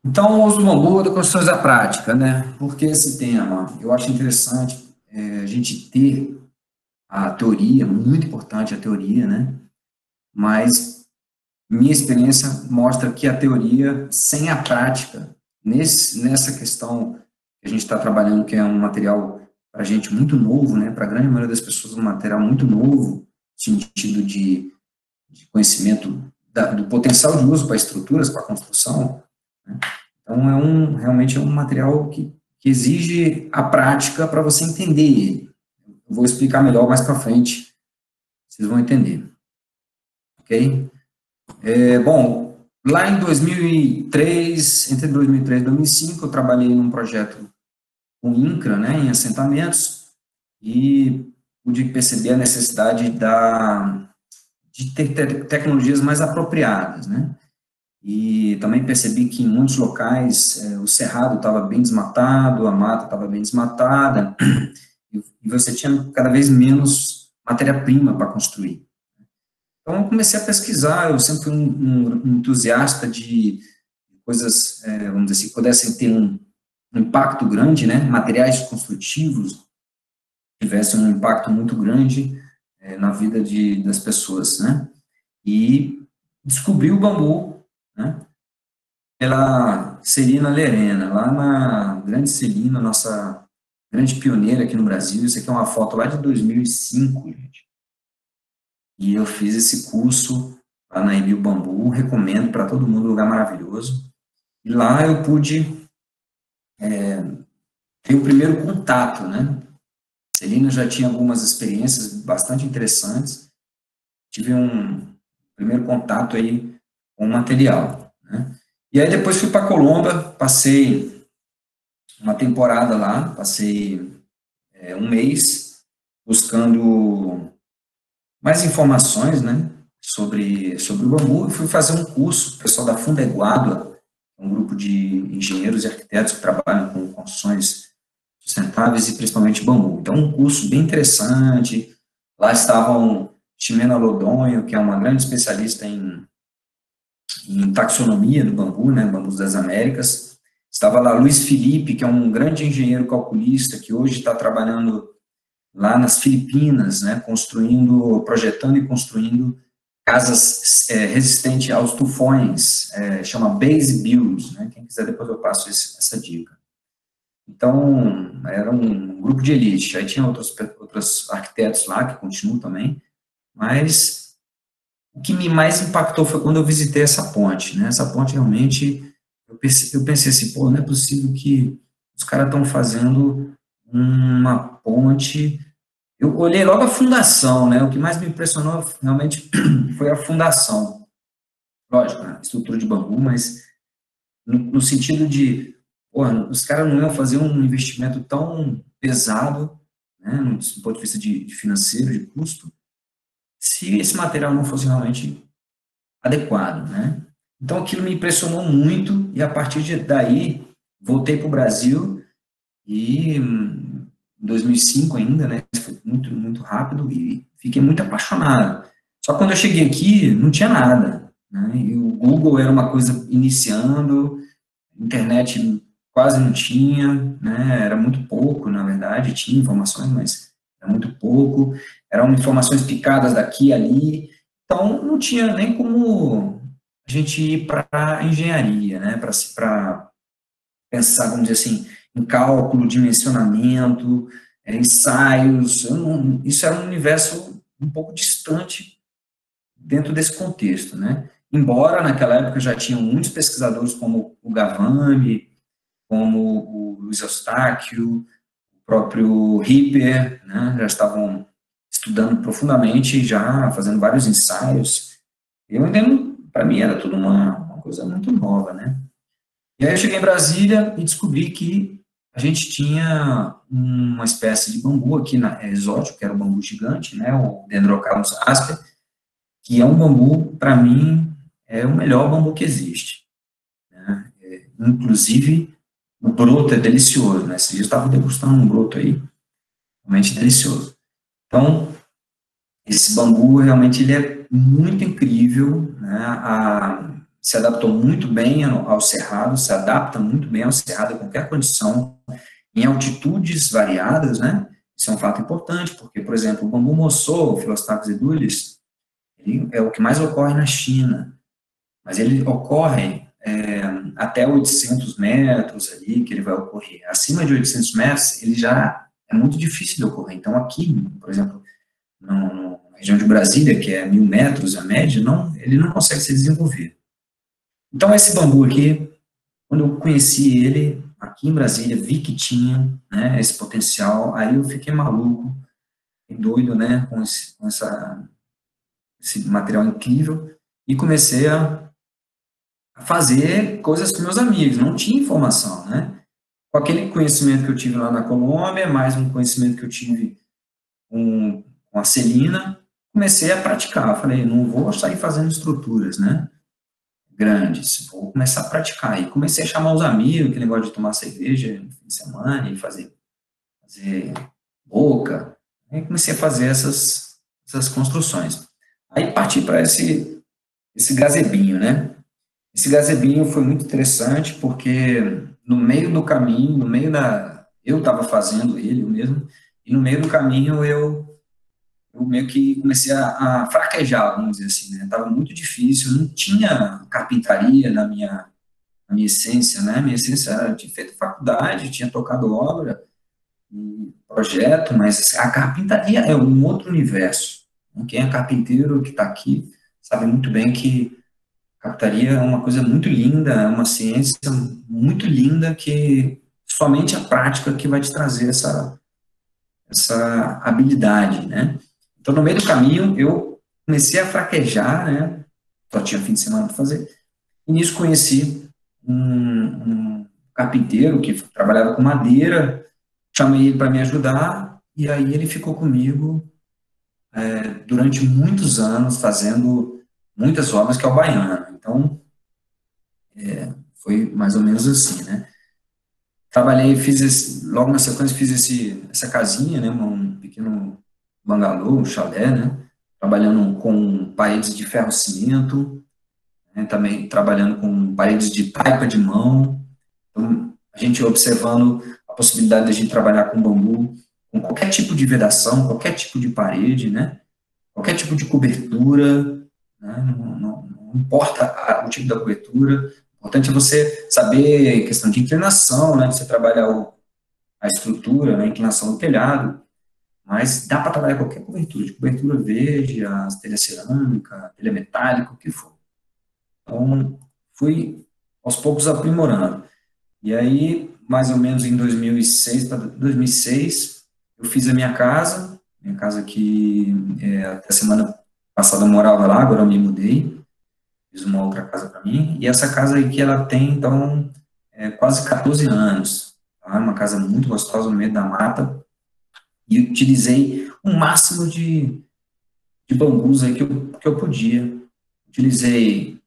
Então, o uso do bambu da construções da prática, né? Por que esse tema? Eu acho interessante a gente ter a teoria, muito importante a teoria, né? Mas minha experiência mostra que a teoria, sem a prática, nessa questão que a gente está trabalhando, que é um material para a gente muito novo, né? Para a grande maioria das pessoas, um material muito novo, no sentido de conhecimento do potencial de uso para estruturas, para construção, né? Então, realmente é um material que exige a prática para você entender ele. Eu vou explicar melhor mais para frente, vocês vão entender, ok? Bom, lá em 2003, entre 2003 e 2005, eu trabalhei num projeto com INCRA, né, em assentamentos, e pude perceber a necessidade de ter tecnologias mais apropriadas, né? E também percebi que em muitos locais o cerrado estava bem desmatado, a mata estava bem desmatada, e você tinha cada vez menos matéria-prima para construir. Então, eu comecei a pesquisar, eu sempre fui um entusiasta de coisas, vamos dizer assim, que pudessem ter um impacto grande, né, materiais construtivos, tivessem um impacto muito grande na vida das pessoas, né, e descobri o bambu, né, pela Celina Lerena, lá na Grande Celina, nossa grande pioneira aqui no Brasil. Isso aqui é uma foto lá de 2005, gente. E eu fiz esse curso lá na Emil Bambu, recomendo para todo mundo, um lugar maravilhoso. E lá eu pude ter o primeiro contato, né? Celina já tinha algumas experiências bastante interessantes. Tive um primeiro contato aí com o material, né? E aí depois fui para Colômbia, passei uma temporada lá, passei um mês buscando mais informações, né, sobre o bambu. Eu fui fazer um curso, o pessoal da Fundeguada, um grupo de engenheiros e arquitetos que trabalham com construções sustentáveis e principalmente bambu. Então, um curso bem interessante. Lá estavam Ximena Lodonho, que é uma grande especialista em taxonomia do bambu, né, bambus das Américas. Estava lá Luiz Felipe, que é um grande engenheiro calculista, que hoje está trabalhando lá nas Filipinas, né, projetando e construindo casas resistentes aos tufões, chama Base Build, né, quem quiser depois eu passo essa dica. Então, era um grupo de elite, aí tinha outros arquitetos lá, que continuam também, mas o que me mais impactou foi quando eu visitei essa ponte, né, essa ponte realmente, eu pensei assim, pô, não é possível que os caras estão fazendo uma ponte. Eu olhei logo a fundação, né? O que mais me impressionou realmente foi a fundação. Lógico, a estrutura de bambu, mas no sentido de, porra, os caras não iam fazer um investimento tão pesado, né, do ponto de vista de financeiro, de custo, se esse material não fosse realmente adequado, né? Então aquilo me impressionou muito e a partir daí voltei para o Brasil e em 2005 ainda, né, foi muito, muito rápido e fiquei muito apaixonado. Só que quando eu cheguei aqui, não tinha nada, né, e o Google era uma coisa iniciando, internet quase não tinha, né, era muito pouco, na verdade, tinha informações, mas era muito pouco, eram informações picadas daqui e ali, então não tinha nem como a gente ir para a engenharia, né, para pensar, vamos dizer assim, em cálculo, dimensionamento, ensaios. Isso era um universo um pouco distante dentro desse contexto, né? Embora naquela época já tinham muitos pesquisadores como o Gavami, como o Luiz Eustáquio, o próprio Ripper, né? Já estavam estudando profundamente, já fazendo vários ensaios. Eu ainda, para mim, era tudo uma coisa muito nova, né? E aí eu cheguei em Brasília e descobri que a gente tinha uma espécie de bambu aqui exótico, que era o bambu gigante, né, o Dendrocarpus asper, que é um bambu, para mim, é o melhor bambu que existe. Né? Inclusive, o broto é delicioso, né? Esse dia eu estava degustando um broto aí, realmente delicioso. Então, esse bambu, realmente, ele é muito incrível, né? se adaptou muito bem ao cerrado, se adapta muito bem ao cerrado em qualquer condição, em altitudes variadas, né? Isso é um fato importante, porque, por exemplo, o bambu moçô, o Philostachys edulis, ele é o que mais ocorre na China, mas ele ocorre até 800 metros ali, que ele vai ocorrer. Acima de 800 metros, ele já é muito difícil de ocorrer. Então, aqui, por exemplo, na região de Brasília, que é 1.000 metros a média, ele não consegue se desenvolver. Então, esse bambu aqui, quando eu conheci ele, aqui em Brasília, vi que tinha, né, esse potencial, aí eu fiquei maluco, doido, né, com esse material incrível, e comecei a fazer coisas com meus amigos, não tinha informação, né? Com aquele conhecimento que eu tive lá na Colômbia, mais um conhecimento que eu tive com a Celina, comecei a praticar. Falei, não vou sair fazendo estruturas, né? Grandes, vou começar a praticar. E comecei a chamar os amigos, aquele negócio de tomar cerveja no fim de semana e fazer boca. Aí comecei a fazer essas construções. Aí parti para esse gazebinho, né? Esse gazebinho foi muito interessante porque no meio do caminho, eu estava fazendo ele eu mesmo, e no meio do caminho eu meio que comecei a fraquejar, vamos dizer assim, né? Estava muito difícil, não tinha carpintaria na minha essência, né? Minha essência era, tinha feito faculdade, tinha tocado obra, projeto, mas a carpintaria é um outro universo. Quem é carpinteiro que está aqui sabe muito bem que carpintaria é uma coisa muito linda, é uma ciência muito linda que somente a prática que vai te trazer essa habilidade, né? Então, no meio do caminho, eu comecei a fraquejar, né? Só tinha fim de semana para fazer. E nisso conheci um carpinteiro que trabalhava com madeira, chamei ele para me ajudar, e aí ele ficou comigo durante muitos anos, fazendo muitas obras, que é o baiano. Então, foi mais ou menos assim, né? Trabalhei, logo na sequência fiz essa casinha, né, um pequeno bangalô, um chalé, né, trabalhando com paredes de ferro-cimento, né, também trabalhando com paredes de taipa de mão. Então, a gente observando a possibilidade de a gente trabalhar com bambu, com qualquer tipo de vedação, qualquer tipo de parede, né, qualquer tipo de cobertura, né, não importa o tipo da cobertura, o importante é você saber questão de inclinação, né, você trabalhar a estrutura, né, a inclinação do telhado, mas dá para trabalhar qualquer cobertura, de cobertura verde, a telha cerâmica, telha metálica, o que for. Então, fui aos poucos aprimorando. E aí, mais ou menos em 2006 para 2006, eu fiz a minha casa que até semana passada eu morava lá, agora eu me mudei, fiz uma outra casa para mim, e essa casa aqui ela tem, então, quase 14 anos, tá? Uma casa muito gostosa no meio da mata, e utilizei o máximo de bambus aí que eu podia. Utilizei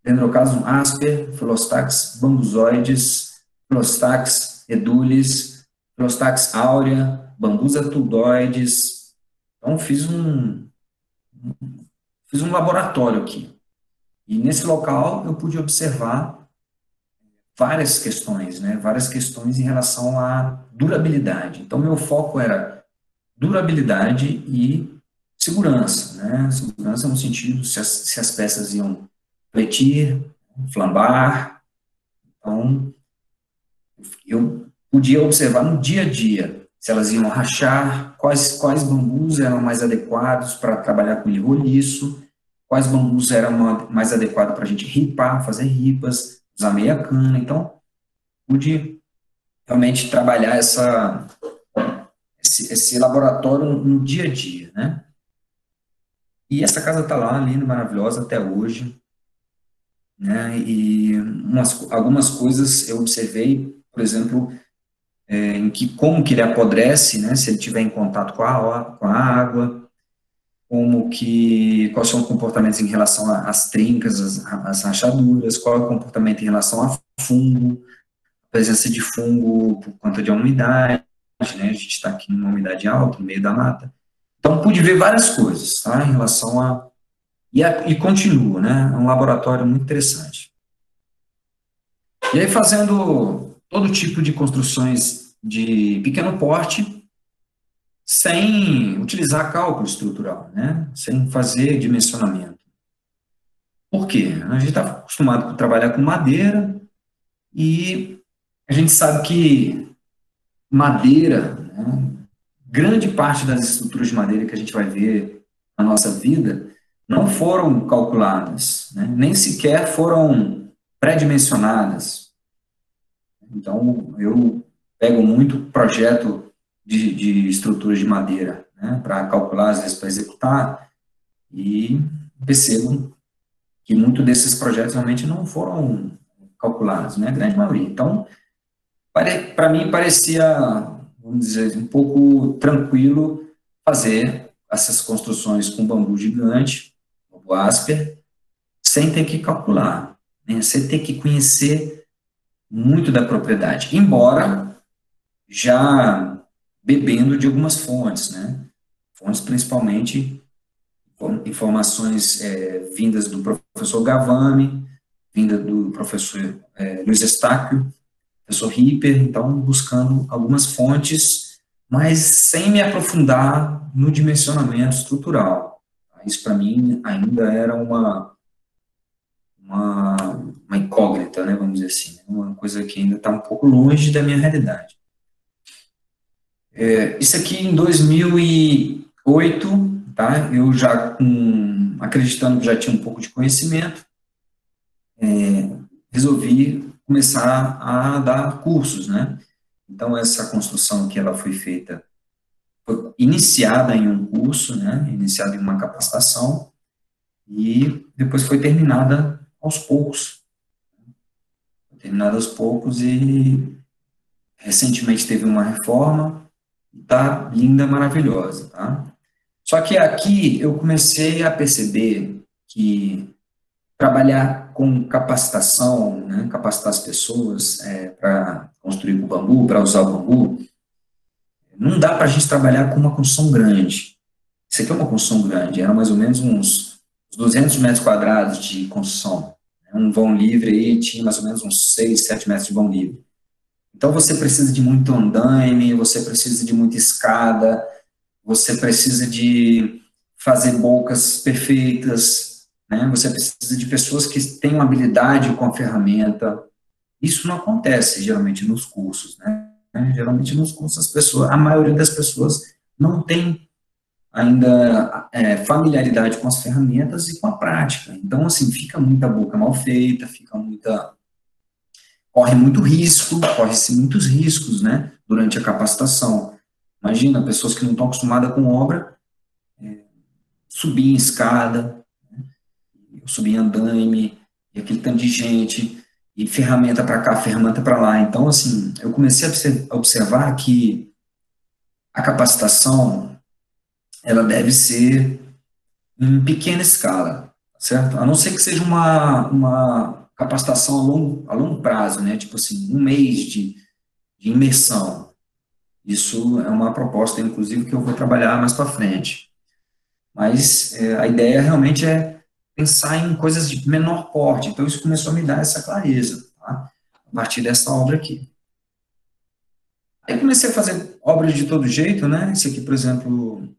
Dendrocasum asper, Philostachys bambuzoides, Philostachys edulis, Philostachys aurea, bambus atudoides. Então, fiz um laboratório aqui. E nesse local eu pude observar várias questões, né? Várias questões em relação à durabilidade. Então, meu foco era durabilidade e segurança, né? Segurança no sentido se as peças iam fletir, flambar. Então, eu podia observar no dia a dia se elas iam rachar, quais bambus eram mais adequados para trabalhar com livro roliço, quais bambus eram mais adequados para a gente ripar, fazer ripas, usar meia cana. Então, pude realmente trabalhar esse laboratório no dia a dia, né? E essa casa está lá, linda, maravilhosa até hoje, né? E algumas coisas eu observei, por exemplo, como que ele apodrece, né? Se ele tiver em contato com a água, quais são os comportamentos em relação às trincas, às rachaduras, qual é o comportamento em relação a fungo, presença de fungo por conta de umidade, né? A gente está aqui numa umidade alta, no meio da mata. Então, pude ver várias coisas, tá? Em relação a E continua, né? É um laboratório muito interessante. E aí fazendo todo tipo de construções de pequeno porte, sem utilizar cálculo estrutural, né? Sem fazer dimensionamento. Por quê? A gente está acostumado a trabalhar com madeira e a gente sabe que madeira, né, grande parte das estruturas de madeira que a gente vai ver na nossa vida não foram calculadas, né? Nem sequer foram pré-dimensionadas. Então, eu pego muito projeto de estruturas de madeira, né, para calcular, às vezes para executar, e percebo que muitos desses projetos realmente não foram calculados, né, a grande maioria. Então, para mim parecia, vamos dizer, um pouco tranquilo fazer essas construções com bambu gigante, bambu asper, sem ter que calcular, né, sem ter que conhecer muito da propriedade, embora já bebendo de algumas fontes, né, fontes principalmente informações vindas do professor Gavami, vinda do professor Luiz Estáquio, professor Ripper, então buscando algumas fontes, mas sem me aprofundar no dimensionamento estrutural. Isso para mim ainda era uma, uma incógnita, né, vamos dizer assim, uma coisa que ainda está um pouco longe da minha realidade. Isso aqui em 2008, tá, eu já acreditando que já tinha um pouco de conhecimento, resolvi começar a dar cursos, né? Então, essa construção que ela foi feita, foi iniciada em um curso, né? Iniciada em uma capacitação, e depois foi terminada aos poucos. Terminada aos poucos e recentemente teve uma reforma, tá linda, maravilhosa, tá? Só que aqui eu comecei a perceber que trabalhar com capacitação, né, capacitar as pessoas para construir com bambu, para usar o bambu, não dá para a gente trabalhar com uma construção grande. Isso aqui é uma construção grande, era mais ou menos uns 200 metros quadrados de construção. Um vão livre aí tinha mais ou menos uns 6, 7 metros de vão livre. Então você precisa de muito andaime, você precisa de muita escada, você precisa de fazer bocas perfeitas, né? Você precisa de pessoas que tenham habilidade com a ferramenta. Isso não acontece geralmente nos cursos, né? Geralmente nos cursos a maioria das pessoas não tem ainda familiaridade com as ferramentas e com a prática. Então, assim, fica muita boca mal feita, corre-se muitos riscos, né, durante a capacitação. Imagina, pessoas que não estão acostumadas com obra, subir em escada, subir em andaime, e aquele tanto de gente, e ferramenta para cá, ferramenta para lá. Então, assim, eu comecei a observar que a capacitação, ela deve ser em pequena escala, certo? A não ser que seja uma capacitação a longo prazo, né? Tipo assim, um mês de imersão. Isso é uma proposta, inclusive, que eu vou trabalhar mais para frente. Mas a ideia realmente é pensar em coisas de menor porte. Então, isso começou a me dar essa clareza, tá? A partir dessa obra aqui. Aí comecei a fazer obras de todo jeito, né? Esse aqui, por exemplo,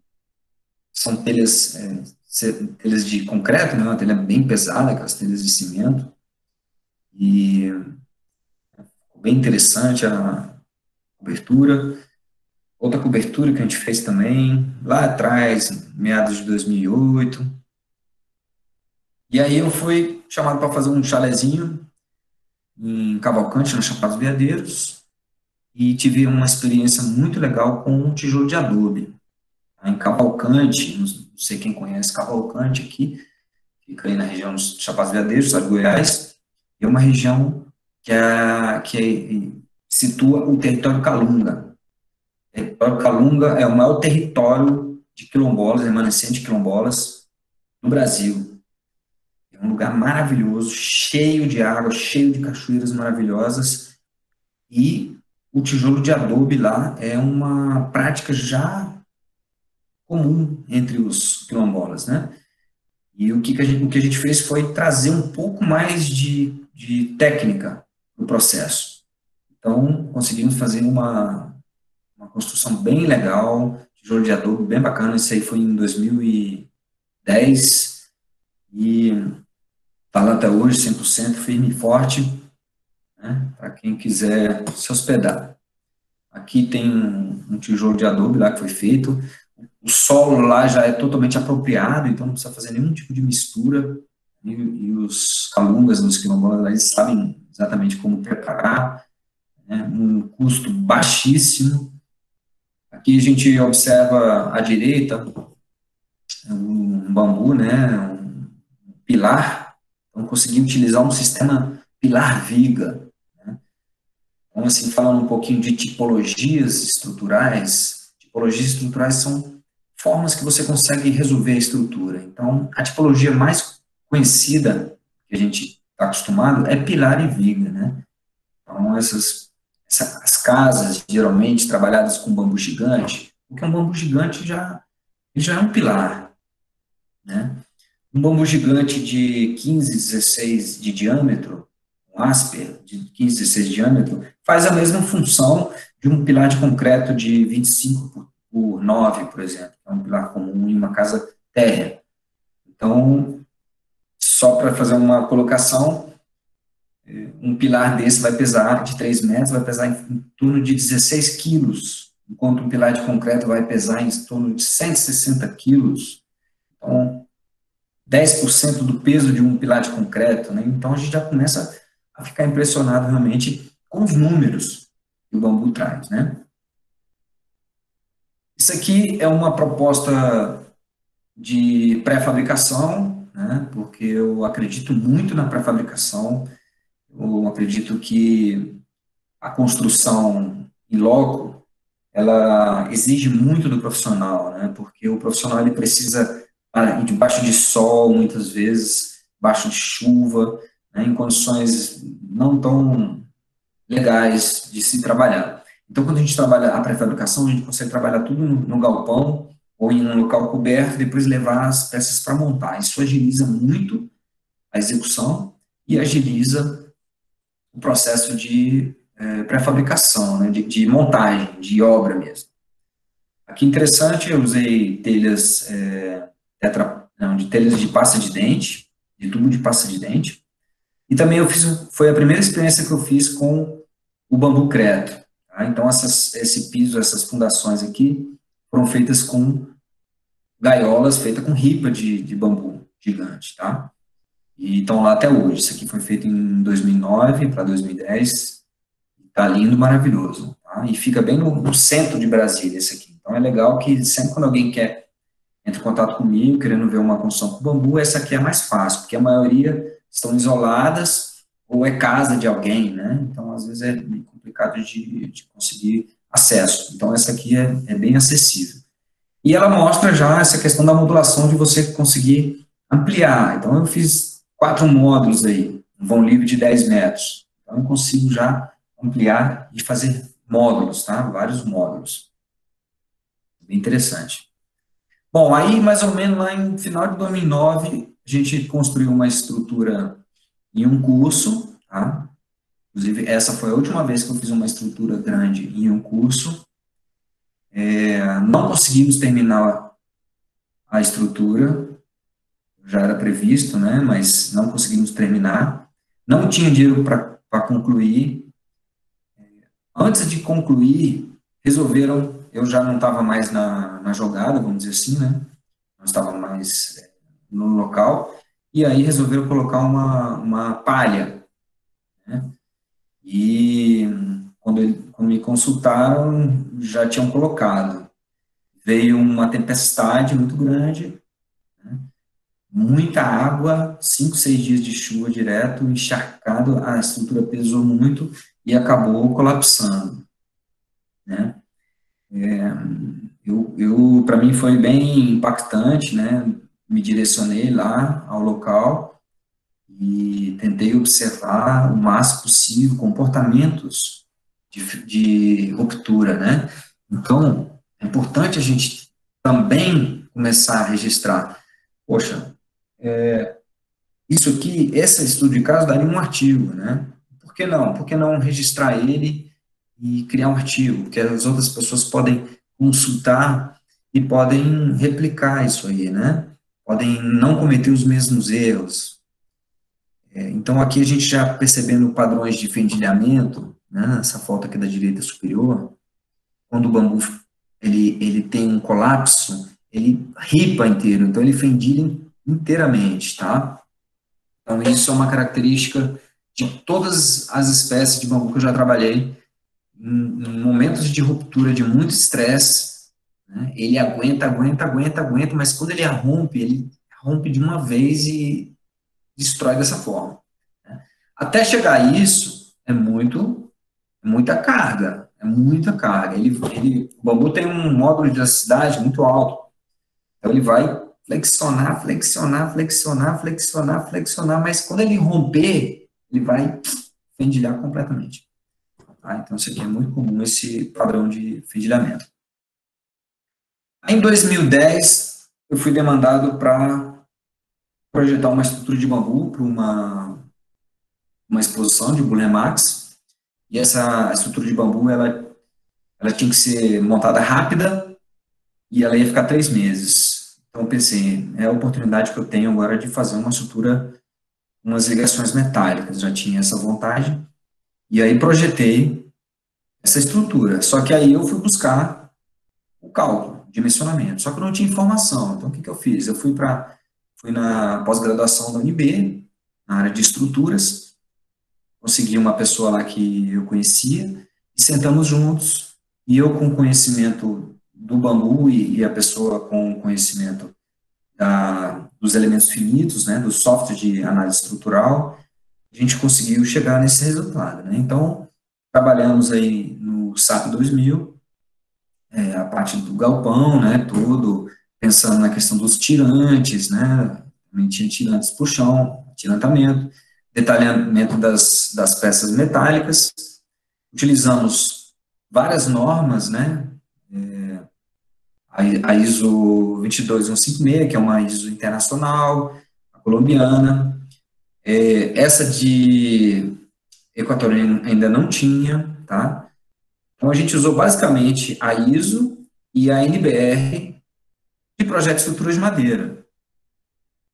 são telhas de concreto, né? Uma telha bem pesada, aquelas telhas de cimento. E bem interessante a cobertura. Outra cobertura que a gente fez também, lá atrás, meados de 2008. E aí eu fui chamado para fazer um chalezinho em Cavalcante, na Chapada dos Veadeiros, e tive uma experiência muito legal com um tijolo de adobe. Em Cavalcante, não sei quem conhece Cavalcante aqui, fica aí na região dos Chapada dos Veadeiros, estado de Goiás, é uma região que situa o território Calunga. O território Calunga é o maior território de quilombolas, remanescente de quilombolas no Brasil. É um lugar maravilhoso, cheio de água, cheio de cachoeiras maravilhosas, e o tijolo de adobe lá é uma prática já comum entre os quilombolas, né? E o que a gente fez foi trazer um pouco mais de técnica no processo. Então, conseguimos fazer uma construção bem legal, tijolo de adobe bem bacana, isso aí foi em 2010, e está lá até hoje, 100% firme e forte, né, para quem quiser se hospedar. Aqui tem um tijolo de adobe lá que foi feito, o solo lá já é totalmente apropriado, então não precisa fazer nenhum tipo de mistura, e os calungas, os quilombolas, eles sabem exatamente como preparar, né, um custo baixíssimo. Aqui a gente observa à direita um bambu, né, um pilar, então consegui utilizar um sistema pilar-viga, né? Então, assim, falando um pouquinho de tipologias estruturais são formas que você consegue resolver a estrutura. Então, a tipologia mais conhecida, que a gente está acostumado, é pilar e viga, né? Então, as casas, geralmente, trabalhadas com bambu gigante, porque um bambu gigante ele já é um pilar, né? Um bambu gigante de 15, 16 de diâmetro, um asper de 15, 16 de diâmetro, faz a mesma função de um pilar de concreto de 25 por 9, por exemplo, que é um pilar comum em uma casa térrea. Então, só para fazer uma colocação, um pilar desse vai pesar, de 3 metros, vai pesar em torno de 16 quilos, enquanto um pilar de concreto vai pesar em torno de 160 quilos. Então, 10% do peso de um pilar de concreto, né? Então a gente já começa a ficar impressionado realmente com os números que o bambu traz, né? Isso aqui é uma proposta de pré-fabricação, né? Porque eu acredito muito na pré-fabricação, eu acredito que a construção em loco, ela exige muito do profissional, né? Porque o profissional ele precisa ir debaixo de sol, muitas vezes, debaixo de chuva, né, em condições não tão legais de se trabalhar. Então, quando a gente trabalha a pré-fabricação, a gente consegue trabalhar tudo no galpão ou em um local coberto, e depois levar as peças para montar. Isso agiliza muito a execução e agiliza o processo de pré-fabricação, né, de montagem, de obra mesmo. Aqui interessante, eu usei telhas, de telhas de pasta de dente, de tubo de pasta de dente, e também foi a primeira experiência que eu fiz com o bambu creto. Tá? Então, esse piso, essas fundações aqui, foram feitas com gaiolas, feitas com ripa de bambu gigante, tá? E estão lá até hoje. Isso aqui foi feito em 2009 para 2010, tá lindo, maravilhoso, tá? E fica bem no centro de Brasília, esse aqui. Então, é legal que sempre quando alguém entra em contato comigo, querendo ver uma construção com bambu, essa aqui é mais fácil, porque a maioria estão isoladas ou é casa de alguém, né? Então, às vezes é meio complicado de conseguir acesso. Então, essa aqui é bem acessível. E ela mostra já essa questão da modulação de você conseguir ampliar. Então, eu fiz 4 módulos aí, um vão livre de 10 metros. Então, eu consigo já ampliar e fazer módulos, tá? Vários módulos. Bem interessante. Bom, aí mais ou menos lá em final de 2009, a gente construiu uma estrutura em um curso, tá? Inclusive, essa foi a última vez que eu fiz uma estrutura grande em um curso. Não conseguimos terminar a estrutura, já era previsto, né? Mas não conseguimos terminar. Não tinha dinheiro para concluir. Antes de concluir, resolveram, eu já não estava mais na jogada, vamos dizer assim, né? Não estava mais no local, e aí resolveram colocar uma palha, né? E quando me consultaram, já tinham colocado. Veio uma tempestade muito grande, né? Muita água, 5, 6 dias de chuva direto, encharcado, a estrutura pesou muito e acabou colapsando, né? Para mim foi bem impactante, né? Me direcionei lá ao local e tentei observar o máximo possível comportamentos de ruptura, né? Então, é importante a gente também começar a registrar, poxa, Isso aqui, esse estudo de caso daria um artigo, né? Por que não? Por que não registrar ele e criar um artigo que as outras pessoas podem consultar e podem replicar isso aí, né? Podem não cometer os mesmos erros. Então, aqui a gente já percebendo padrões de fendilhamento, né? Essa foto aqui da direita superior, quando o bambu ele tem um colapso, ele ripa inteiro, então ele fendilha inteiramente, tá? Então, isso é uma característica de todas as espécies de bambu que eu já trabalhei. Em momentos de ruptura, de muito estresse, né, ele aguenta, mas quando ele rompe de uma vez e destrói dessa forma. Né. Até chegar a isso, muita carga, é muita carga. O bambu tem um módulo de elasticidade muito alto, então ele vai flexionar, mas quando ele romper, ele vai fendilhar completamente. Tá? Então, isso aqui é muito comum, esse padrão de fendilhamento. Em 2010, eu fui demandado para projetar uma estrutura de bambu para uma exposição de Bulemax, e essa estrutura de bambu, ela tinha que ser montada rápida, e ela ia ficar 3 meses. Então, eu pensei, é a oportunidade que eu tenho agora de fazer uma estrutura, umas ligações metálicas, já tinha essa vontade, e aí projetei essa estrutura. Só que aí eu fui buscar o cálculo, dimensionamento, só que eu não tinha informação. Então, o que eu fiz? Eu fui na pós-graduação da UNB, na área de estruturas, consegui uma pessoa lá que eu conhecia, e sentamos juntos, e eu com conhecimento do bambu e a pessoa com conhecimento dos elementos finitos, né, do software de análise estrutural, a gente conseguiu chegar nesse resultado, né? Então, trabalhamos aí no SAP 2000, a parte do galpão, né, tudo, pensando na questão dos tirantes, né, também tinha tirantes por chão, tirantamento, detalhamento das peças metálicas, utilizamos várias normas, né, a ISO 22156, que é uma ISO internacional, a colombiana, essa de equatoriana ainda não tinha, tá? Então, a gente usou basicamente a ISO e a NBR de projeto de estrutura de madeira.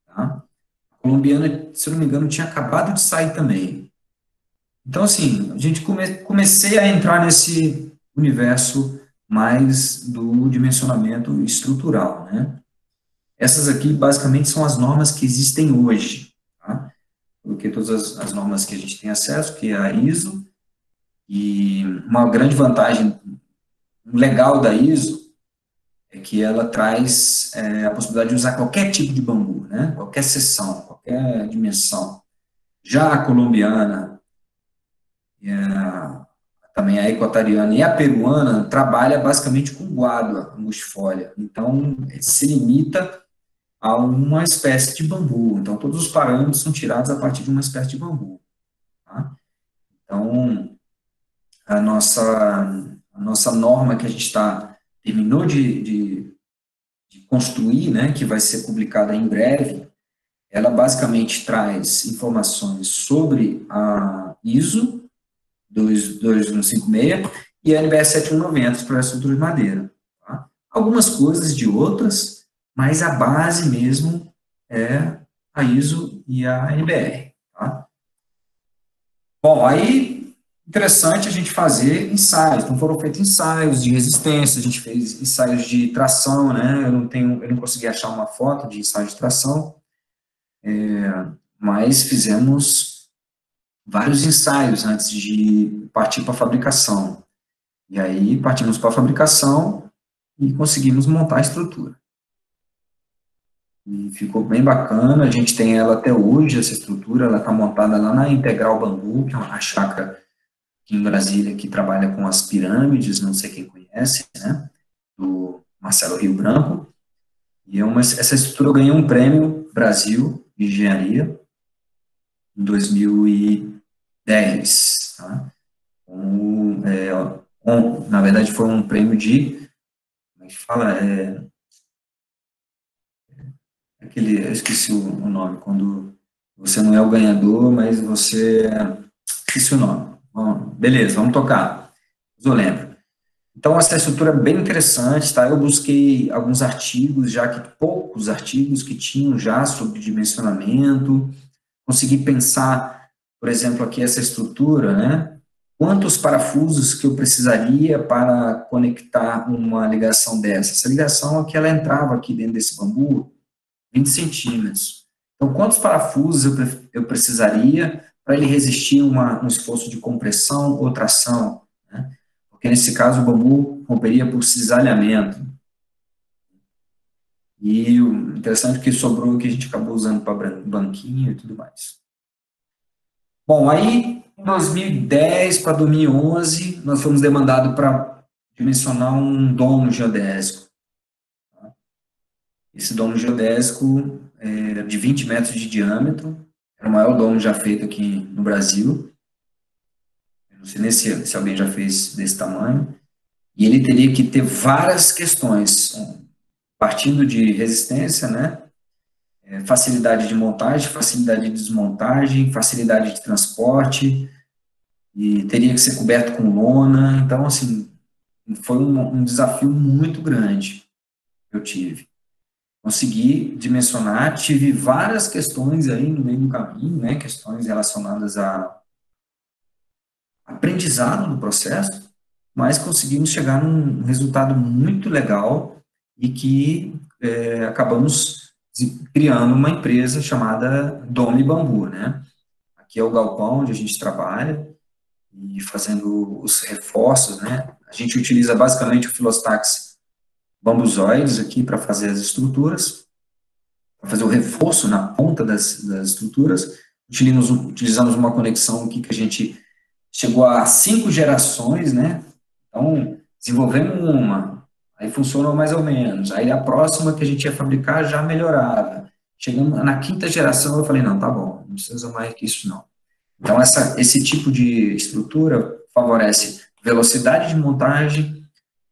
Tá? A colombiana, se eu não me engano, tinha acabado de sair também. Então, assim, a gente comecei a entrar nesse universo mais do dimensionamento estrutural, né? Essas aqui, basicamente, são as normas que existem hoje, tá? Porque todas as normas que a gente tem acesso, que é a ISO, e uma grande vantagem legal da ISO é que ela traz a possibilidade de usar qualquer tipo de bambu, né? Qualquer seção, qualquer dimensão. Já a colombiana, também a equatoriana e a peruana trabalha basicamente com guadua, angustifolia. Então, se limita a uma espécie de bambu. Então, todos os parâmetros são tirados a partir de uma espécie de bambu. Tá? Então, a nossa norma que a gente terminou de construir, né, que vai ser publicada em breve, ela basicamente traz informações sobre a ISO 22156 e a NBS 7190 para a estrutura de madeira. Tá? Algumas coisas de outras, mas a base mesmo é a ISO e a NBR. Tá? Bom, aí interessante a gente fazer ensaios. Então foram feitos ensaios de resistência, a gente fez ensaios de tração, né? Eu não consegui achar uma foto de ensaio de tração, mas fizemos vários ensaios antes de partir para a fabricação. E aí partimos para a fabricação e conseguimos montar a estrutura. E ficou bem bacana, a gente tem ela até hoje, essa estrutura, ela está montada lá na Integral Bambu, que é uma chácara aqui em Brasília, que trabalha com as pirâmides, não sei quem conhece, né, do Marcelo Rio Branco, e essa estrutura ganhou um prêmio Brasil de Engenharia em 2010, tá? Na verdade foi um prêmio de, como é que fala, aquele, eu esqueci o nome, quando você não é o ganhador, mas você, esqueci o nome. Bom, beleza, vamos tocar. Eu lembro. Então, essa estrutura é bem interessante, tá? Eu busquei alguns artigos, já que poucos artigos que tinham já sobre dimensionamento, consegui pensar, por exemplo, aqui essa estrutura, né? Quantos parafusos que eu precisaria para conectar uma ligação dessa? Essa ligação aqui, ela entrava aqui dentro desse bambu 20 centímetros. Então, quantos parafusos eu precisaria para ele resistir um esforço de compressão ou tração, né? Porque, nesse caso, o bambu romperia por cisalhamento. E o interessante é que sobrou o que a gente acabou usando para banquinho e tudo mais. Bom, aí, em 2010 para 2011, nós fomos demandados para dimensionar um domo geodésico. Esse domo geodésico é de 20 metros de diâmetro, era o maior domo já feito aqui no Brasil. Eu não sei nem se alguém já fez desse tamanho. E ele teria que ter várias questões, partindo de resistência, né? Facilidade de montagem, facilidade de desmontagem, facilidade de transporte, e teria que ser coberto com lona. Então, assim, foi um desafio muito grande que eu tive. Consegui dimensionar, tive várias questões aí no meio do caminho, né, questões relacionadas a aprendizado do processo, mas conseguimos chegar num resultado muito legal e que acabamos criando uma empresa chamada Dome Bambu, né? Aqui é o galpão onde a gente trabalha e fazendo os reforços, né? A gente utiliza basicamente o Filostax bambuzoides aqui para fazer as estruturas, para fazer o reforço na ponta das estruturas. Utilizamos uma conexão aqui que a gente chegou a 5 gerações, né? Então, desenvolvemos uma, aí funcionou mais ou menos. Aí a próxima que a gente ia fabricar já melhorava. Chegando na 5ª geração, eu falei, não, tá bom, não precisa mais que isso, não. Então, esse tipo de estrutura favorece velocidade de montagem,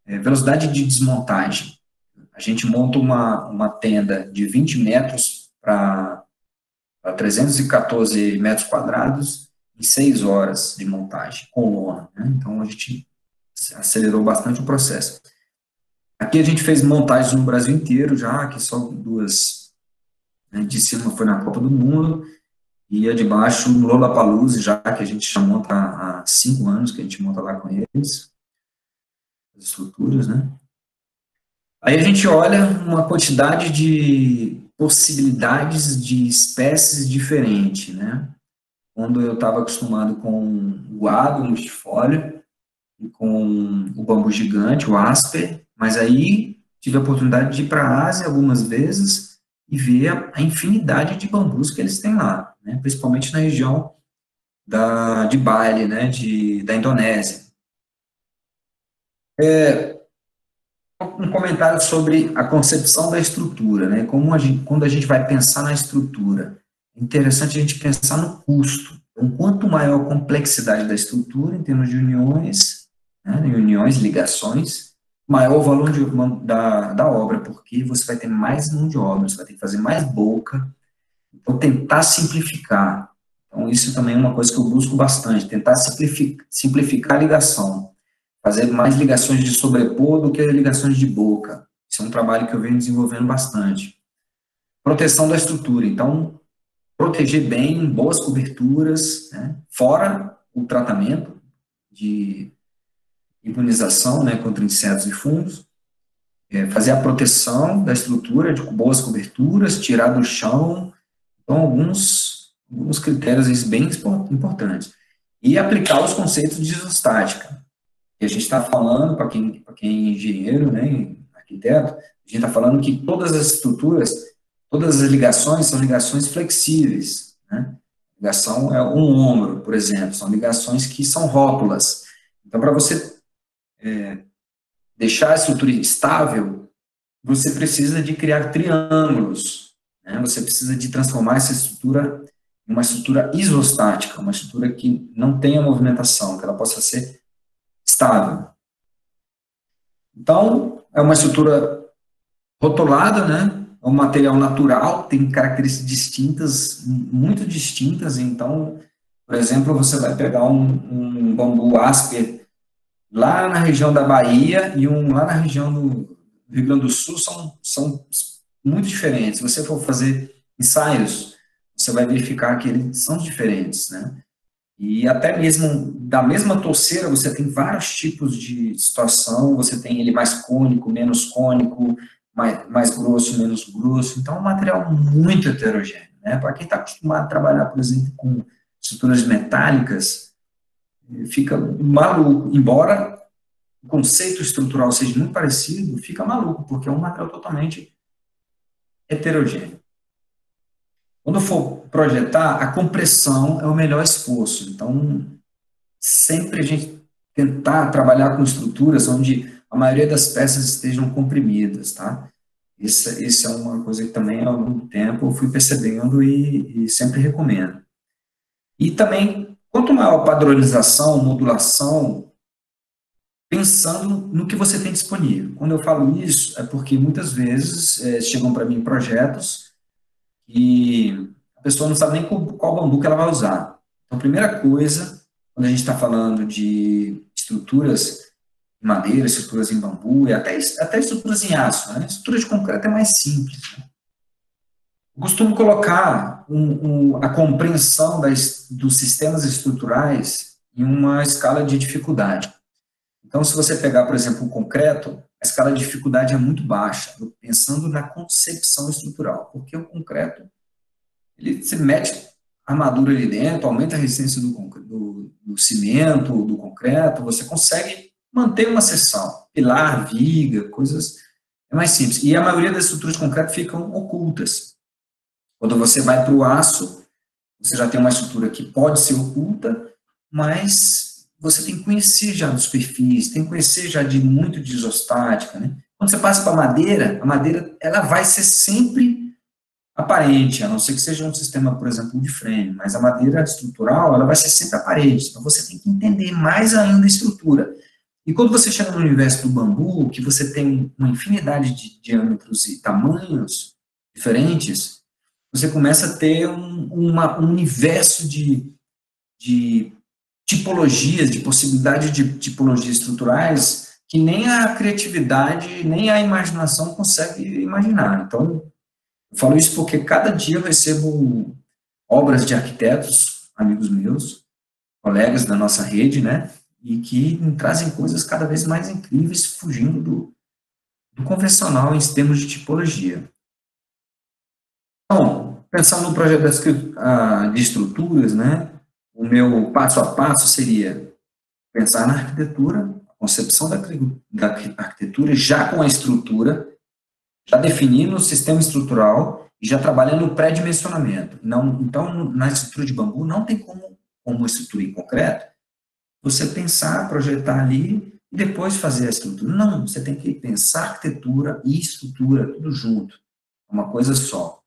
velocidade de desmontagem. A gente monta uma tenda de 20 metros para 314 metros quadrados em 6 horas de montagem, com lona, né? Então, a gente acelerou bastante o processo. Aqui a gente fez montagens no Brasil inteiro já, que só 2, né? De cima foi na Copa do Mundo, e a de baixo no Lollapalooza, já que a gente já monta há 5 anos, que a gente monta lá com eles, as estruturas, né? Aí a gente olha uma quantidade de possibilidades de espécies diferentes, né? Quando eu estava acostumado com o água mustifólio e com o bambu gigante, o asper, mas aí tive a oportunidade de ir para a Ásia algumas vezes e ver a infinidade de bambus que eles têm lá, né? Principalmente na região de Bali, né? Da Indonésia. Um comentário sobre a concepção da estrutura, né? Quando a gente vai pensar na estrutura, é interessante a gente pensar no custo. Então, quanto maior a complexidade da estrutura, em termos de uniões, né, uniões, ligações, maior o valor da obra, porque você vai ter mais mão de obra, você vai ter que fazer mais boca, então tentar simplificar. Então, isso também é uma coisa que eu busco bastante, tentar simplificar a ligação, fazer mais ligações de sobrepor do que ligações de boca. Isso é um trabalho que eu venho desenvolvendo bastante. Proteção da estrutura, então, proteger bem, boas coberturas, né, fora o tratamento de imunização, né, contra insetos e fungos, fazer a proteção da estrutura de boas coberturas, tirar do chão, então alguns critérios bem importantes. E aplicar os conceitos de isostática. E a gente está falando, para quem é engenheiro, né, arquiteto, a gente está falando que todas as estruturas, todas as ligações são ligações flexíveis, né? Ligação é um ombro, por exemplo, são ligações que são rótulas. Então, para você deixar a estrutura estável, você precisa de criar triângulos, né? Você precisa de transformar essa estrutura em uma estrutura isostática, uma estrutura que não tenha movimentação, que ela possa ser estável. Então, é uma estrutura rotulada, né? é um material natural, tem características distintas, muito distintas. Então, por exemplo, você vai pegar um bambu asper lá na região da Bahia e um lá na região do Rio Grande do Sul, são muito diferentes. Se você for fazer ensaios, você vai verificar que eles são diferentes, né? E até mesmo da mesma touceira, você tem vários tipos de situação, você tem ele mais cônico, menos cônico, mais grosso, menos grosso. Então, é um material muito heterogêneo, né? Para quem está acostumado a trabalhar, por exemplo, com estruturas metálicas, fica maluco. Embora o conceito estrutural seja muito parecido, fica maluco, porque é um material totalmente heterogêneo. Quando for projetar, a compressão é o melhor esforço. Então, sempre a gente tentar trabalhar com estruturas onde a maioria das peças estejam comprimidas, tá? Isso é uma coisa que também, há algum tempo, eu fui percebendo e sempre recomendo. E também, quanto maior a padronização, modulação, pensando no que você tem disponível. Quando eu falo isso, é porque muitas vezes chegam para mim projetos e a pessoa não sabe nem qual bambu que ela vai usar. Então, a primeira coisa, quando a gente está falando de estruturas em madeira, estruturas em bambu, e até estruturas em aço, né? Estrutura de concreto é mais simples, né? Eu costumo colocar a compreensão dos sistemas estruturais em uma escala de dificuldade. Então, se você pegar, por exemplo, o concreto, a escala de dificuldade é muito baixa, pensando na concepção estrutural, porque o concreto, você mete armadura ali dentro, aumenta a resistência do cimento, do concreto, você consegue manter uma seção, pilar, viga, coisas, é mais simples. E a maioria das estruturas de concreto ficam ocultas. Quando você vai para o aço, você já tem uma estrutura que pode ser oculta, mas você tem que conhecer já dos perfis, tem que conhecer já muito de isostática, né? Quando você passa para a madeira ela vai ser sempre aparente, a não ser que seja um sistema, por exemplo, de frame, mas a madeira estrutural, ela vai ser sempre aparente, então você tem que entender mais ainda a estrutura. E quando você chega no universo do bambu, que você tem uma infinidade de diâmetros e tamanhos diferentes, você começa a ter um universo de tipologias, de possibilidade de tipologias estruturais que nem a criatividade, nem a imaginação consegue imaginar. Então, eu falo isso porque cada dia eu recebo obras de arquitetos, amigos meus, colegas da nossa rede, né, e que me trazem coisas cada vez mais incríveis, fugindo do convencional em termos de tipologia. Então, pensando no projeto de estruturas, né, o meu passo a passo seria pensar na arquitetura, a concepção da arquitetura, já com a estrutura, já definindo o sistema estrutural e já trabalhando o pré-dimensionamento. Então, na estrutura de bambu, não tem como estrutura em concreto, você pensar, projetar ali e depois fazer a estrutura. Não, você tem que pensar arquitetura e estrutura, tudo junto, uma coisa só.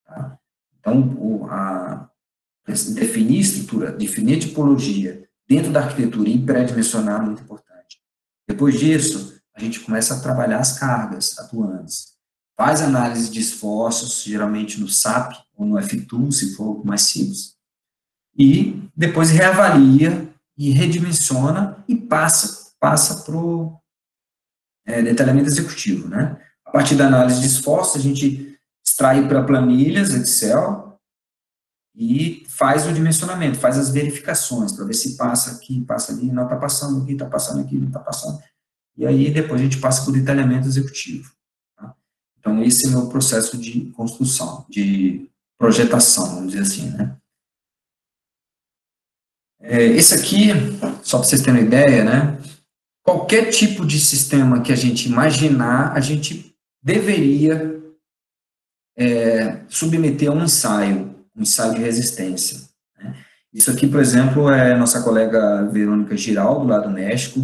Tá? Então, definir estrutura, definir tipologia dentro da arquitetura e pré-dimensionar é muito importante. Depois disso, a gente começa a trabalhar as cargas atuantes. Faz análise de esforços, geralmente no SAP ou no F-Tool, se for mais simples, e depois reavalia e redimensiona e passa para o detalhamento executivo, né? A partir da análise de esforços, a gente extrai para planilhas, Excel, e faz o dimensionamento, faz as verificações, para ver se passa aqui, passa ali, não está passando aqui, está passando aqui, não está passando. E aí, depois a gente passa para o detalhamento executivo. Tá? Então, esse é o meu processo de construção, de projetação, vamos dizer assim, né? Esse aqui, só para vocês terem uma ideia, né? Qualquer tipo de sistema que a gente imaginar, a gente deveria submeter a um ensaio de resistência. Né? Isso aqui, por exemplo, é a nossa colega Verônica Giraldo, lá do México,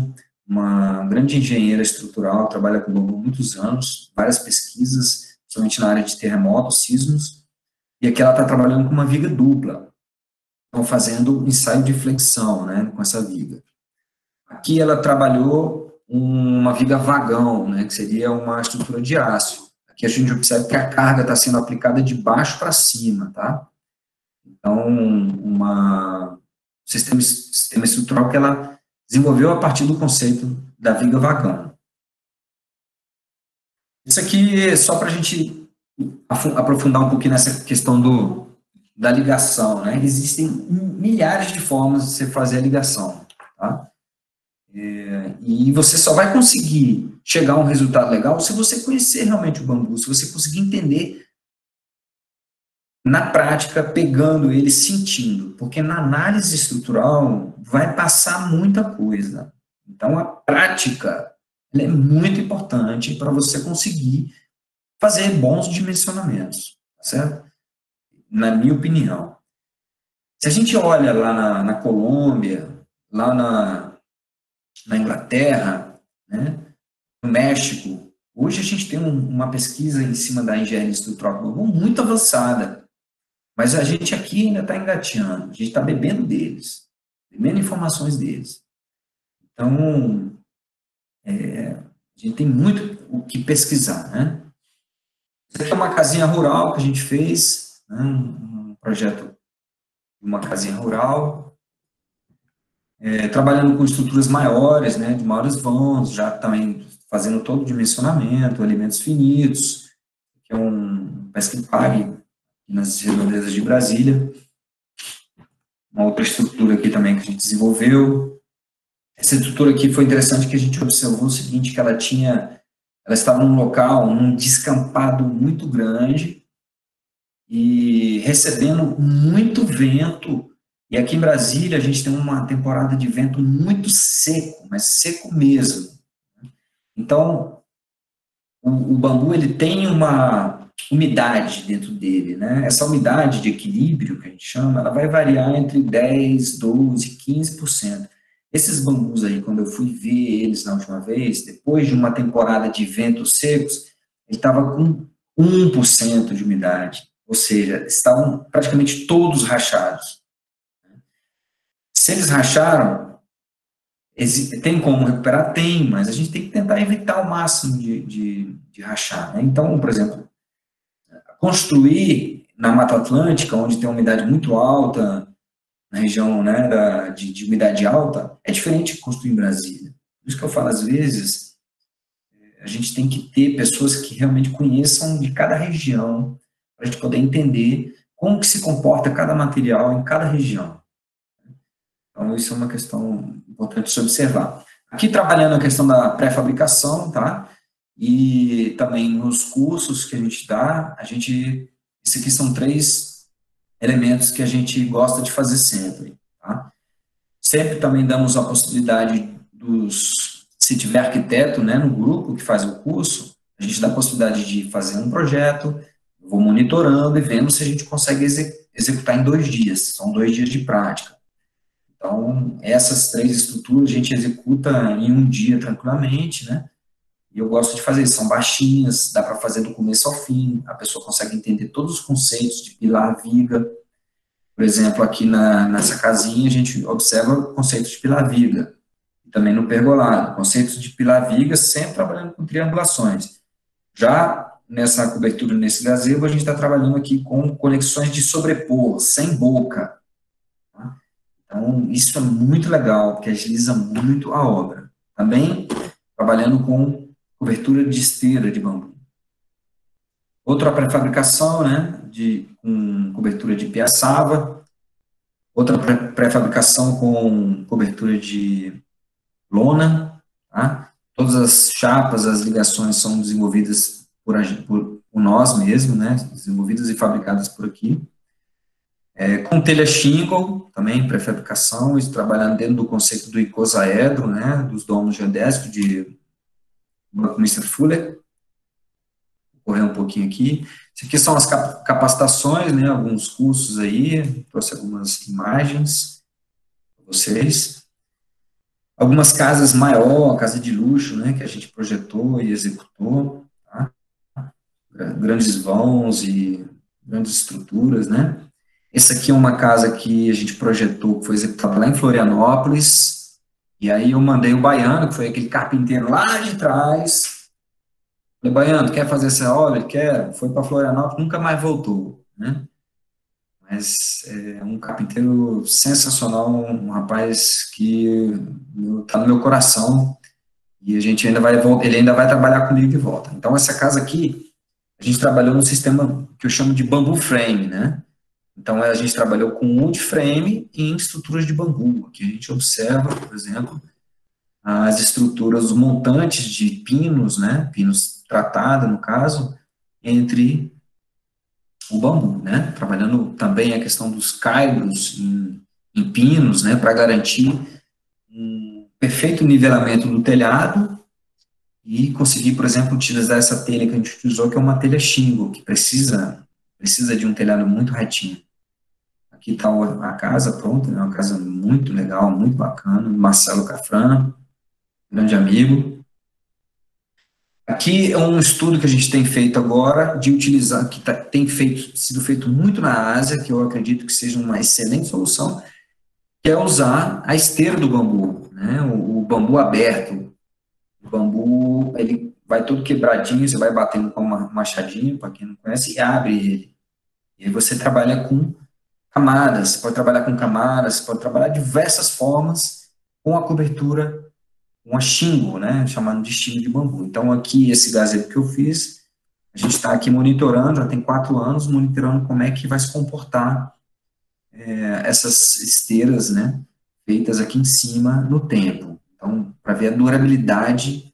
uma grande engenheira estrutural, trabalha com bambu há muitos anos, várias pesquisas, principalmente na área de terremotos, sismos, e aqui ela está trabalhando com uma viga dupla, então fazendo ensaio de flexão, né, com essa viga. Aqui ela trabalhou uma viga vagão, né, que seria uma estrutura de aço. aqui a gente observa que a carga está sendo aplicada de baixo para cima, tá? Então, sistema estrutural que ela desenvolveu a partir do conceito da viga vagão. Isso aqui é só para a gente aprofundar um pouquinho nessa questão da ligação, né? Existem milhares de formas de você fazer a ligação, tá? E você só vai conseguir chegar a um resultado legal se você conhecer realmente o bambu, se você conseguir entender na prática, pegando ele, sentindo, porque na análise estrutural vai passar muita coisa. Então, a prática ela é muito importante para você conseguir fazer bons dimensionamentos, certo? Na minha opinião. Se a gente olha lá na Colômbia, lá na Inglaterra, né, no México, hoje a gente tem uma pesquisa em cima da engenharia estrutural muito avançada, mas a gente aqui ainda está engateando, a gente está bebendo deles, bebendo informações deles. Então, a gente tem muito o que pesquisar, né? Isso aqui é uma casinha rural que a gente fez, né, um projeto de uma casinha rural, trabalhando com estruturas maiores, né, de maiores vãos, já também fazendo todo o dimensionamento, elementos finitos, que é um pesca e pague nas redondezas de Brasília. Uma outra estrutura aqui também que a gente desenvolveu. Essa estrutura aqui foi interessante que a gente observou o seguinte, que ela estava num local, num descampado muito grande e recebendo muito vento. E aqui em Brasília a gente tem uma temporada de vento muito seco, mas seco mesmo. Então, o bambu ele tem uma umidade dentro dele, né? Essa umidade de equilíbrio, que a gente chama, ela vai variar entre 10, 12, 15%. Esses bambus aí, quando eu fui ver eles na última vez, depois de uma temporada de ventos secos, ele estava com 1% de umidade, ou seja, estavam praticamente todos rachados. Se eles racharam, tem como recuperar? Tem, mas a gente tem que tentar evitar o máximo de rachar, né? Então, por exemplo, construir na Mata Atlântica, onde tem uma umidade muito alta, na região, né, de umidade alta, é diferente de construir em Brasília. Por isso que eu falo, às vezes, a gente tem que ter pessoas que realmente conheçam de cada região, para a gente poder entender como que se comporta cada material em cada região. Então, isso é uma questão importante de se observar. Aqui, trabalhando a questão da pré-fabricação, tá? E também nos cursos que a gente dá, isso aqui são 3 elementos que a gente gosta de fazer sempre, tá? Sempre também damos a possibilidade se tiver arquiteto, né, no grupo que faz o curso, a gente dá a possibilidade de fazer um projeto, eu vou monitorando e vendo se a gente consegue executar em 2 dias, são 2 dias de prática. Então, essas 3 estruturas a gente executa em 1 dia tranquilamente, né? E eu gosto de fazer isso, são baixinhas, dá para fazer do começo ao fim, a pessoa consegue entender todos os conceitos de pilar, viga. Por exemplo, aqui nessa casinha a gente observa o conceito de pilar, viga. E também no pergolado, conceitos de pilar, viga, sempre trabalhando com triangulações. Já nessa cobertura, nesse gazebo, a gente está trabalhando aqui com conexões de sobrepor, sem boca. Então, isso é muito legal, porque agiliza muito a obra. Também trabalhando com cobertura de esteira de bambu. Outra pré-fabricação, né, com cobertura de piaçava. Outra pré-fabricação com cobertura de lona. Tá? Todas as chapas, as ligações são desenvolvidas por nós mesmos, né, desenvolvidas e fabricadas por aqui. Com telha shingle, também pré-fabricação, isso trabalhando dentro do conceito do icosaedro, né, dos domos geodésicos de Buckminster Fuller. Vou correr um pouquinho aqui. Isso aqui são as capacitações, né, alguns cursos aí, trouxe algumas imagens para vocês. Algumas casas maior, casa de luxo, né, que a gente projetou e executou, tá? Grandes vãos e grandes estruturas, né. Essa aqui é uma casa que a gente projetou, que foi executada lá em Florianópolis, e aí eu mandei o baiano, que foi aquele carpinteiro lá de trás, Falei, Baiano, quer fazer essa obra? Ele quer. Foi para Florianópolis, nunca mais voltou, né? Mas é um carpinteiro sensacional, um rapaz que está no meu coração e a gente ainda vai, ele ainda vai trabalhar comigo de volta. Então, essa casa aqui, a gente trabalhou num sistema que eu chamo de bambu frame, né? Então, a gente trabalhou com wood frame em estruturas de bambu. Aqui a gente observa, por exemplo, as estruturas, os montantes de pinos, né? Pinos tratados, no caso, entre o bambu, né? Trabalhando também a questão dos caibros em pinos, né? Para garantir um perfeito nivelamento do telhado e conseguir, por exemplo, utilizar essa telha que a gente utilizou, que é uma telha shingle, que precisa de um telhado muito retinho. Aqui está a casa pronta, é uma casa muito legal, muito bacana, Marcelo Cafrana, grande amigo. Aqui é um estudo que a gente tem feito agora, de utilizar, que sido feito muito na Ásia, que eu acredito que seja uma excelente solução, que é usar a esteira do bambu, né? O bambu aberto. O bambu, ele vai todo quebradinho, você vai batendo com uma machadinha, para quem não conhece, e abre ele. E aí você trabalha com camadas, pode trabalhar com camadas, pode trabalhar de diversas formas com a cobertura, uma shingle, né, chamando de shingle de bambu. Então, aqui, esse gazebo que eu fiz, a gente está aqui monitorando, já tem 4 anos, monitorando como é que vai se comportar essas esteiras, né, feitas aqui em cima no tempo. Então, para ver a durabilidade,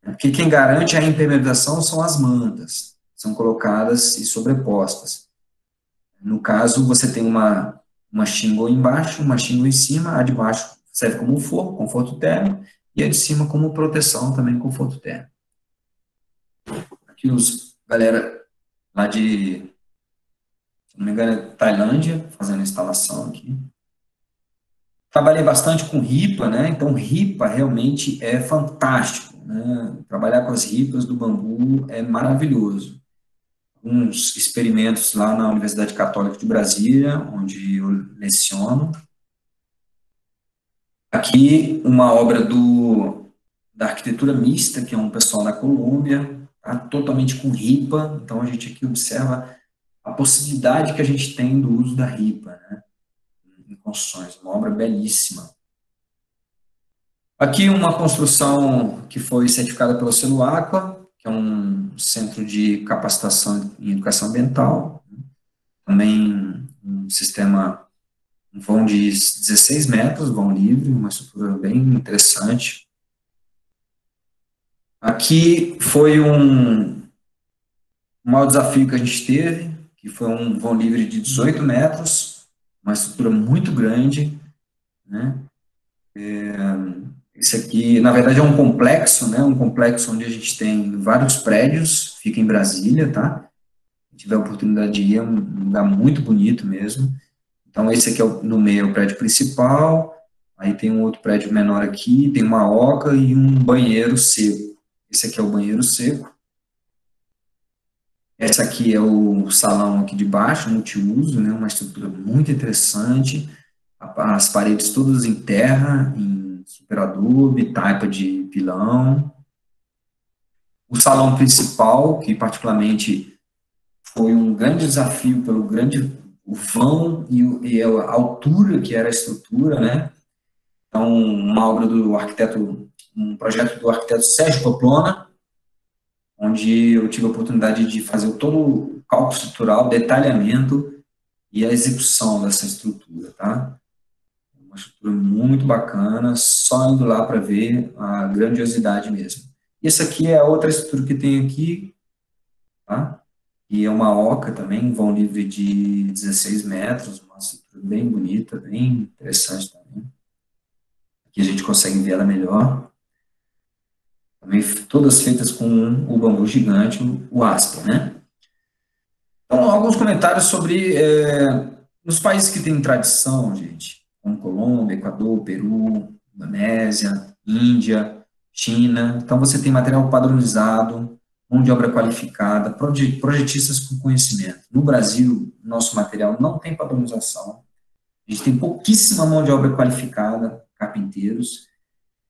né, porque quem garante a impermeabilização são as mantas, são colocadas e sobrepostas. No caso, você tem uma shingle embaixo, uma shingle em cima, a de baixo serve como forro, conforto térmico, e a de cima como proteção também, conforto térmico. Aqui galera lá de, se não me engano, é Tailândia, fazendo a instalação aqui. Trabalhei bastante com ripa, né? Então, ripa realmente é fantástico, né? Trabalhar com as ripas do bambu é maravilhoso. Uns experimentos lá na Universidade Católica de Brasília, onde eu leciono. Aqui, uma obra da arquitetura mista, que é um pessoal da Colômbia, tá? Totalmente com ripa. Então, a gente aqui observa a possibilidade que a gente tem do uso da ripa, né, em construções. Uma obra belíssima. Aqui, uma construção que foi certificada pelo Selo Aqua, que é um centro de capacitação em educação ambiental. Também um sistema, um vão de 16 metros, vão livre, uma estrutura bem interessante. Aqui foi um maior desafio que a gente teve, que foi um vão livre de 18 metros, uma estrutura muito grande, né? Esse aqui, na verdade, é um complexo, né? Um complexo onde a gente tem vários prédios, fica em Brasília, tá? Se tiver a oportunidade de ir, é um lugar muito bonito mesmo. Então, esse aqui no meio é o prédio principal, aí tem um outro prédio menor aqui, tem uma oca e um banheiro seco. Esse aqui é o banheiro seco. Essa aqui é o salão aqui de baixo, multiuso, né? Uma estrutura muito interessante. As paredes todas em terra, em super adobe, taipa de pilão. O salão principal, que particularmente foi um grande desafio pelo grande o vão e a altura que era a estrutura, né? Então, uma obra do arquiteto, um projeto do arquiteto Sérgio Pamplona, onde eu tive a oportunidade de fazer todo o cálculo estrutural, detalhamento e a execução dessa estrutura, tá? Uma estrutura muito bacana, só indo lá para ver a grandiosidade mesmo. E essa aqui é a outra estrutura que tem aqui, tá? E é uma oca também, um vão livre de 16 metros, uma estrutura bem bonita, bem interessante também. Aqui a gente consegue ver ela melhor. Também todas feitas com o bambu gigante, o aspen, né? Então, alguns comentários sobre os países que têm tradição, gente, como Colômbia, Equador, Peru, Indonésia, Índia, China. Então, você tem material padronizado, mão de obra qualificada, projetistas com conhecimento. No Brasil, nosso material não tem padronização. A gente tem pouquíssima mão de obra qualificada, carpinteiros,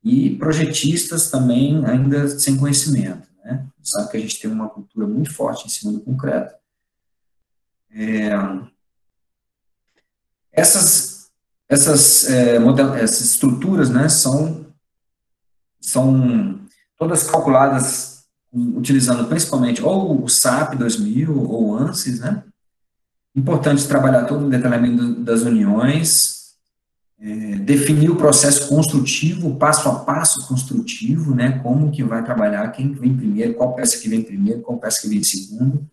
e projetistas também ainda sem conhecimento, né? sabe que a gente tem uma cultura muito forte em cima do concreto. Essas estruturas, né, são todas calculadas utilizando principalmente ou o SAP 2000 ou o ANSYS, né? Importante trabalhar todo o detalhamento das uniões, definir o processo construtivo, o passo a passo construtivo, né? Como que vai trabalhar, quem vem primeiro, qual peça que vem primeiro, qual peça que vem segundo.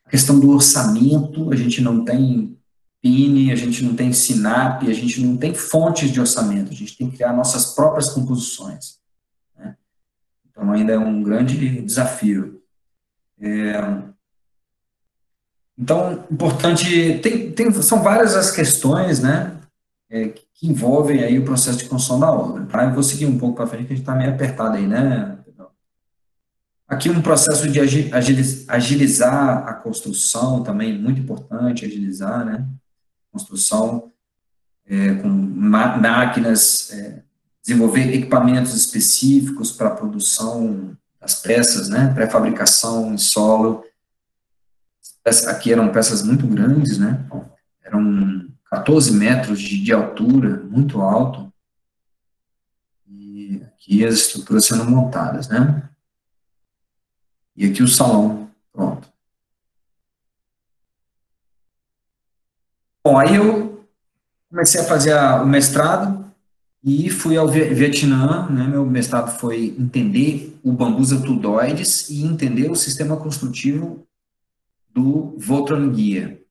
A questão do orçamento, a gente não tem PIN, a gente não tem SINAP, a gente não tem fontes de orçamento, a gente tem que criar nossas próprias composições. Né? Então, ainda é um grande desafio. Então, importante, são várias as questões, né, que envolvem aí o processo de construção da obra. Tá? Eu vou seguir um pouco para frente, que a gente está meio apertado aí, né? Aqui um processo de agilizar a construção, também muito importante, agilizar, né? Construção com máquinas, desenvolver equipamentos específicos para a produção das peças, né? Pré-fabricação em solo. Aqui eram peças muito grandes, né? Eram 14 metros de altura, muito alto. E aqui as estruturas sendo montadas, né? E aqui o salão, pronto. Bom, aí eu comecei a fazer o mestrado e fui ao Vietnã, né? Meu mestrado foi entender o bambus tudoides e entender o sistema construtivo do Vautrin Guia.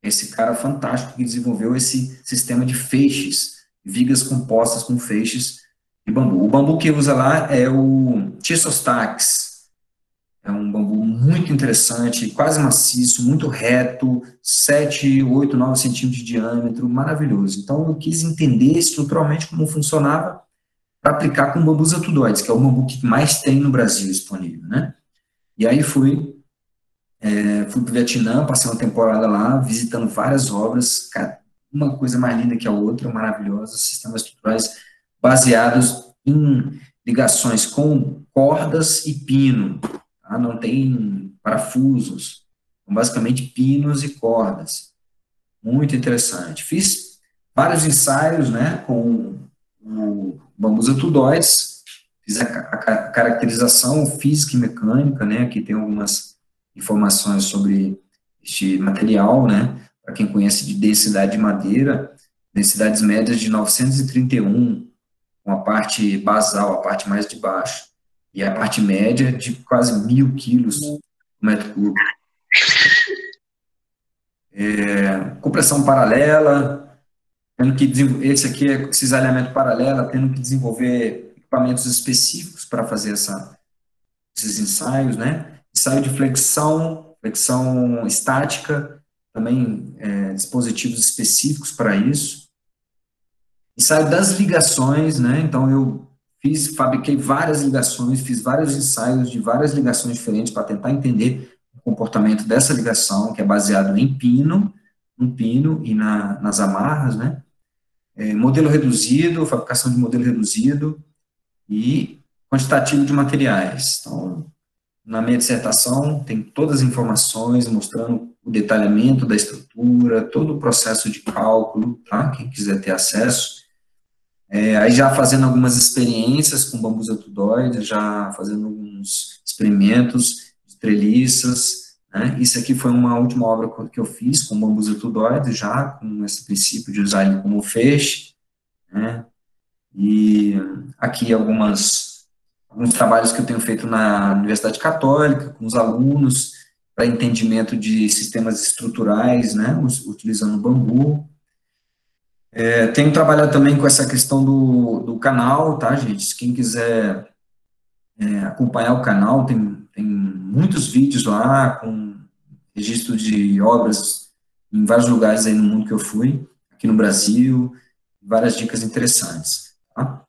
Esse cara fantástico que desenvolveu esse sistema de feixes, vigas compostas com feixes de bambu. O bambu que usa lá é o Tisostax. É um bambu muito interessante, quase maciço, muito reto, 7, 8, 9 centímetros de diâmetro, maravilhoso. Então, eu quis entender estruturalmente como funcionava para aplicar com bambus atudoides, que é o bambu que mais tem no Brasil disponível, né? E aí fui para o Vietnã, passei uma temporada lá, visitando várias obras, cara, uma coisa mais linda que a outra, maravilhosa, sistemas estruturais baseados em ligações com cordas e pino, tá? Não tem parafusos, são basicamente pinos e cordas, muito interessante. Fiz vários ensaios, né, com o bambus atudoides, fiz a caracterização física e mecânica, né, aqui tem algumas informações sobre este material, né, para quem conhece de densidade de madeira, densidades médias de 931, com a parte basal, a parte mais de baixo, e a parte média de quase 1.000 quilos por metro cúbico. Compressão paralela, tendo que esse aqui é cisalhamento paralelo, tendo que desenvolver equipamentos específicos para fazer esses ensaios, né? Ensaio de flexão estática, também dispositivos específicos para isso. Ensaio das ligações, né? Então eu fabriquei várias ligações, fiz vários ensaios de várias ligações diferentes para tentar entender o comportamento dessa ligação, que é baseado em pino, no pino e nas amarras, né? Modelo reduzido, fabricação de modelo reduzido e quantitativo de materiais. Então, na minha dissertação tem todas as informações mostrando o detalhamento da estrutura, todo o processo de cálculo, tá? Quem quiser ter acesso. Aí já fazendo algumas experiências com bambus atudoides, já fazendo alguns experimentos de treliças, né? Isso aqui foi uma última obra que eu fiz com bambus atudoides, já com esse princípio de usar ele como feixe, né? E aqui alguns trabalhos que eu tenho feito na Universidade Católica, com os alunos, para entendimento de sistemas estruturais, né, utilizando bambu. Tenho trabalhado também com essa questão do canal, tá, gente? Quem quiser acompanhar o canal, tem muitos vídeos lá, com registro de obras em vários lugares aí no mundo que eu fui, aqui no Brasil, várias dicas interessantes, tá?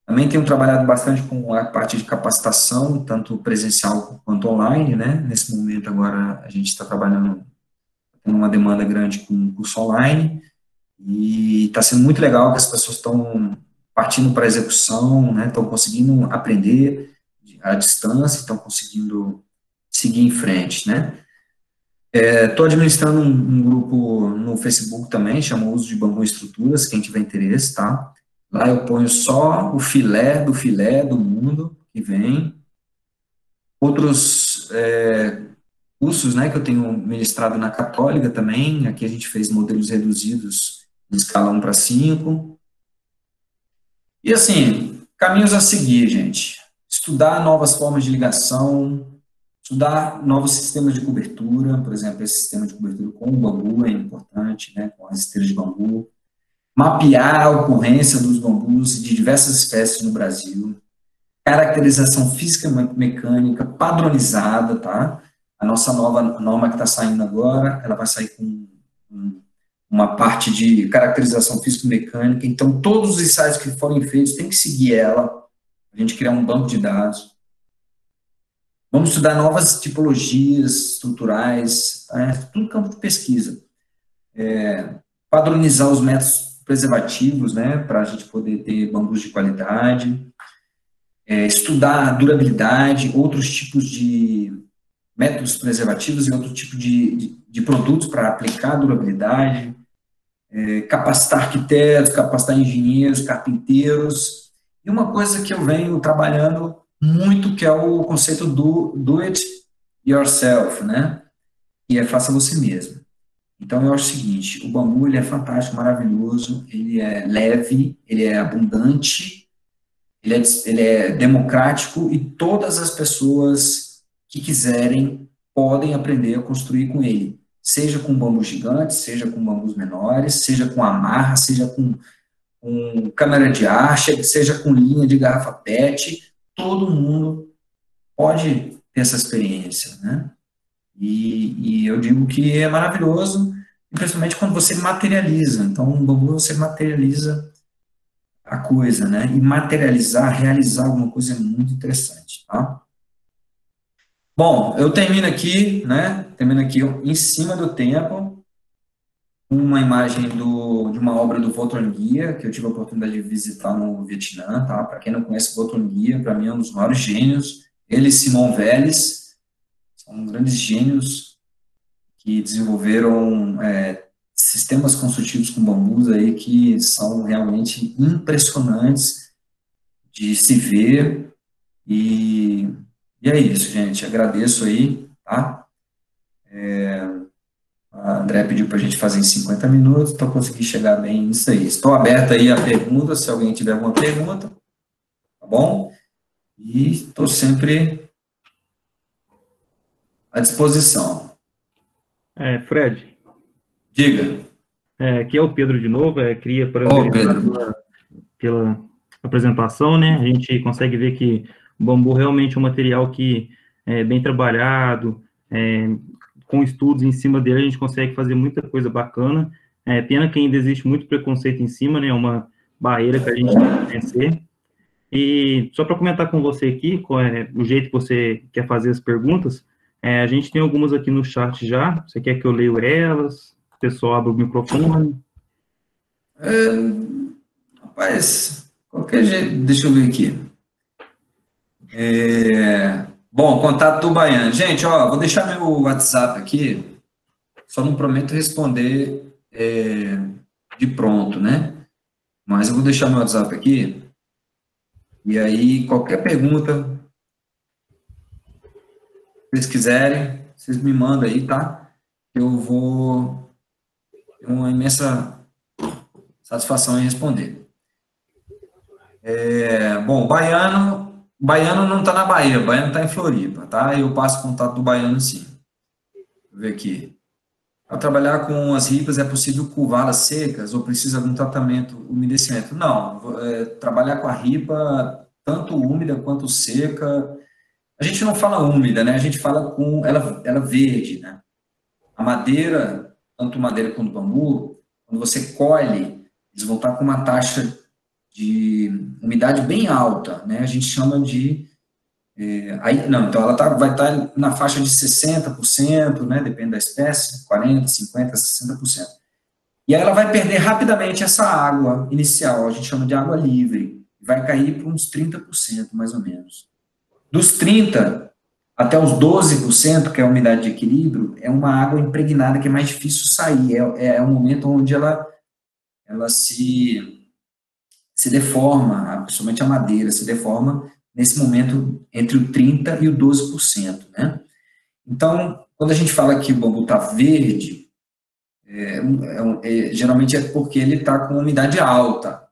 Também tenho trabalhado bastante com a parte de capacitação, tanto presencial quanto online, né? Nesse momento agora a gente está trabalhando, tendo uma demanda grande com curso online, e está sendo muito legal que as pessoas estão partindo para a execução, né? Estão conseguindo aprender à distância, estão conseguindo seguir em frente, né? Estou administrando um grupo no Facebook também, chama Uso de Bambu em Estruturas, quem tiver interesse, tá? Lá eu ponho só o filé do mundo que vem. Outros cursos, né, que eu tenho ministrado na Católica também, aqui a gente fez modelos reduzidos de escala 1:5. E assim, caminhos a seguir, gente. Estudar novas formas de ligação, estudar novos sistemas de cobertura, por exemplo, esse sistema de cobertura com o bambu é importante, né, com as esteiras de bambu. Mapear a ocorrência dos bambus de diversas espécies no Brasil. Caracterização física mecânica padronizada, tá? A nossa nova norma que está saindo agora, ela vai sair com uma parte de caracterização físico-mecânica, então todos os ensaios que forem feitos tem que seguir ela, a gente criar um banco de dados. Vamos estudar novas tipologias estruturais, tudo campo de pesquisa. Padronizar os métodos preservativos, né, para a gente poder ter bambus de qualidade. Estudar a durabilidade, outros tipos de métodos preservativos e outro tipo de produtos para aplicar a durabilidade. Capacitar arquitetos, capacitar engenheiros, carpinteiros. E uma coisa que eu venho trabalhando muito, que é o conceito do it yourself, né? E faça você mesmo. Então, eu acho o seguinte, o bambu, ele é fantástico, maravilhoso, ele é leve, ele é abundante, ele é democrático e todas as pessoas que quiserem podem aprender a construir com ele. Seja com bambus gigantes, seja com bambus menores, seja com amarra, seja com câmera de ar, seja com linha de garrafa PET, todo mundo pode ter essa experiência, né? E eu digo que é maravilhoso, principalmente quando você materializa. Então, no bambu você materializa a coisa, né? E materializar, realizar alguma coisa é muito interessante, tá? Bom, eu termino aqui, né? Termino aqui em cima do tempo, uma imagem de uma obra do Votonguia, que eu tive a oportunidade de visitar no Vietnã, tá? Para quem não conhece Votonguia, para mim é um dos maiores gênios. Ele e Simão Vélez são grandes gênios que desenvolveram sistemas construtivos com bambus aí que são realmente impressionantes de se ver. E é isso, gente. Agradeço aí, tá? A André pediu para a gente fazer em 50 minutos, então consegui chegar bem nisso aí. Estou aberto aí a perguntas, se alguém tiver alguma pergunta, tá bom? E estou sempre à disposição. Fred, Diga. aqui é o Pedro de novo, queria Ô, parabenizar Pedro. pela apresentação, né? A gente consegue ver que o bambu realmente é um material que é bem trabalhado, com estudos em cima dele, a gente consegue fazer muita coisa bacana. Pena que ainda existe muito preconceito em cima, né? É uma barreira que a gente tem que vencer. E só para comentar com você aqui, o jeito que você quer fazer as perguntas, a gente tem algumas aqui no chat já. Você quer que eu leia elas? O pessoal abre o microfone. Rapaz, qualquer jeito, deixa eu ver aqui. Bom, contato do Baiano. Gente, ó, vou deixar meu WhatsApp aqui, só não prometo responder de pronto, né? Mas eu vou deixar meu WhatsApp aqui, e aí qualquer pergunta que vocês quiserem, vocês me mandam aí, tá? Eu vou ter uma imensa satisfação em responder. Bom, Baiano não está na Bahia, Baiano está em Floripa, tá? Eu passo o contato do Baiano, sim. Vou ver aqui. Ao trabalhar com as ripas, é possível curvá-las secas ou precisa de algum tratamento, umedecimento? Não, trabalhar com a ripa, tanto úmida quanto seca. A gente não fala úmida, né? A gente fala com ela verde, né? A madeira, tanto madeira quanto bambu, quando você colhe, eles vão estar com uma taxa de umidade bem alta, né? A gente chama de então ela vai estar na faixa de 60%, né, depende da espécie, 40%, 50%, 60%. E aí ela vai perder rapidamente essa água inicial, a gente chama de água livre, vai cair para uns 30%, mais ou menos. Dos 30%, até os 12%, que é a umidade de equilíbrio, é uma água impregnada que é mais difícil sair, é um momento onde ela se deforma, principalmente a madeira se deforma nesse momento entre o 30% e o 12%, né? Então, quando a gente fala que o bambu está verde, geralmente é porque ele está com umidade alta,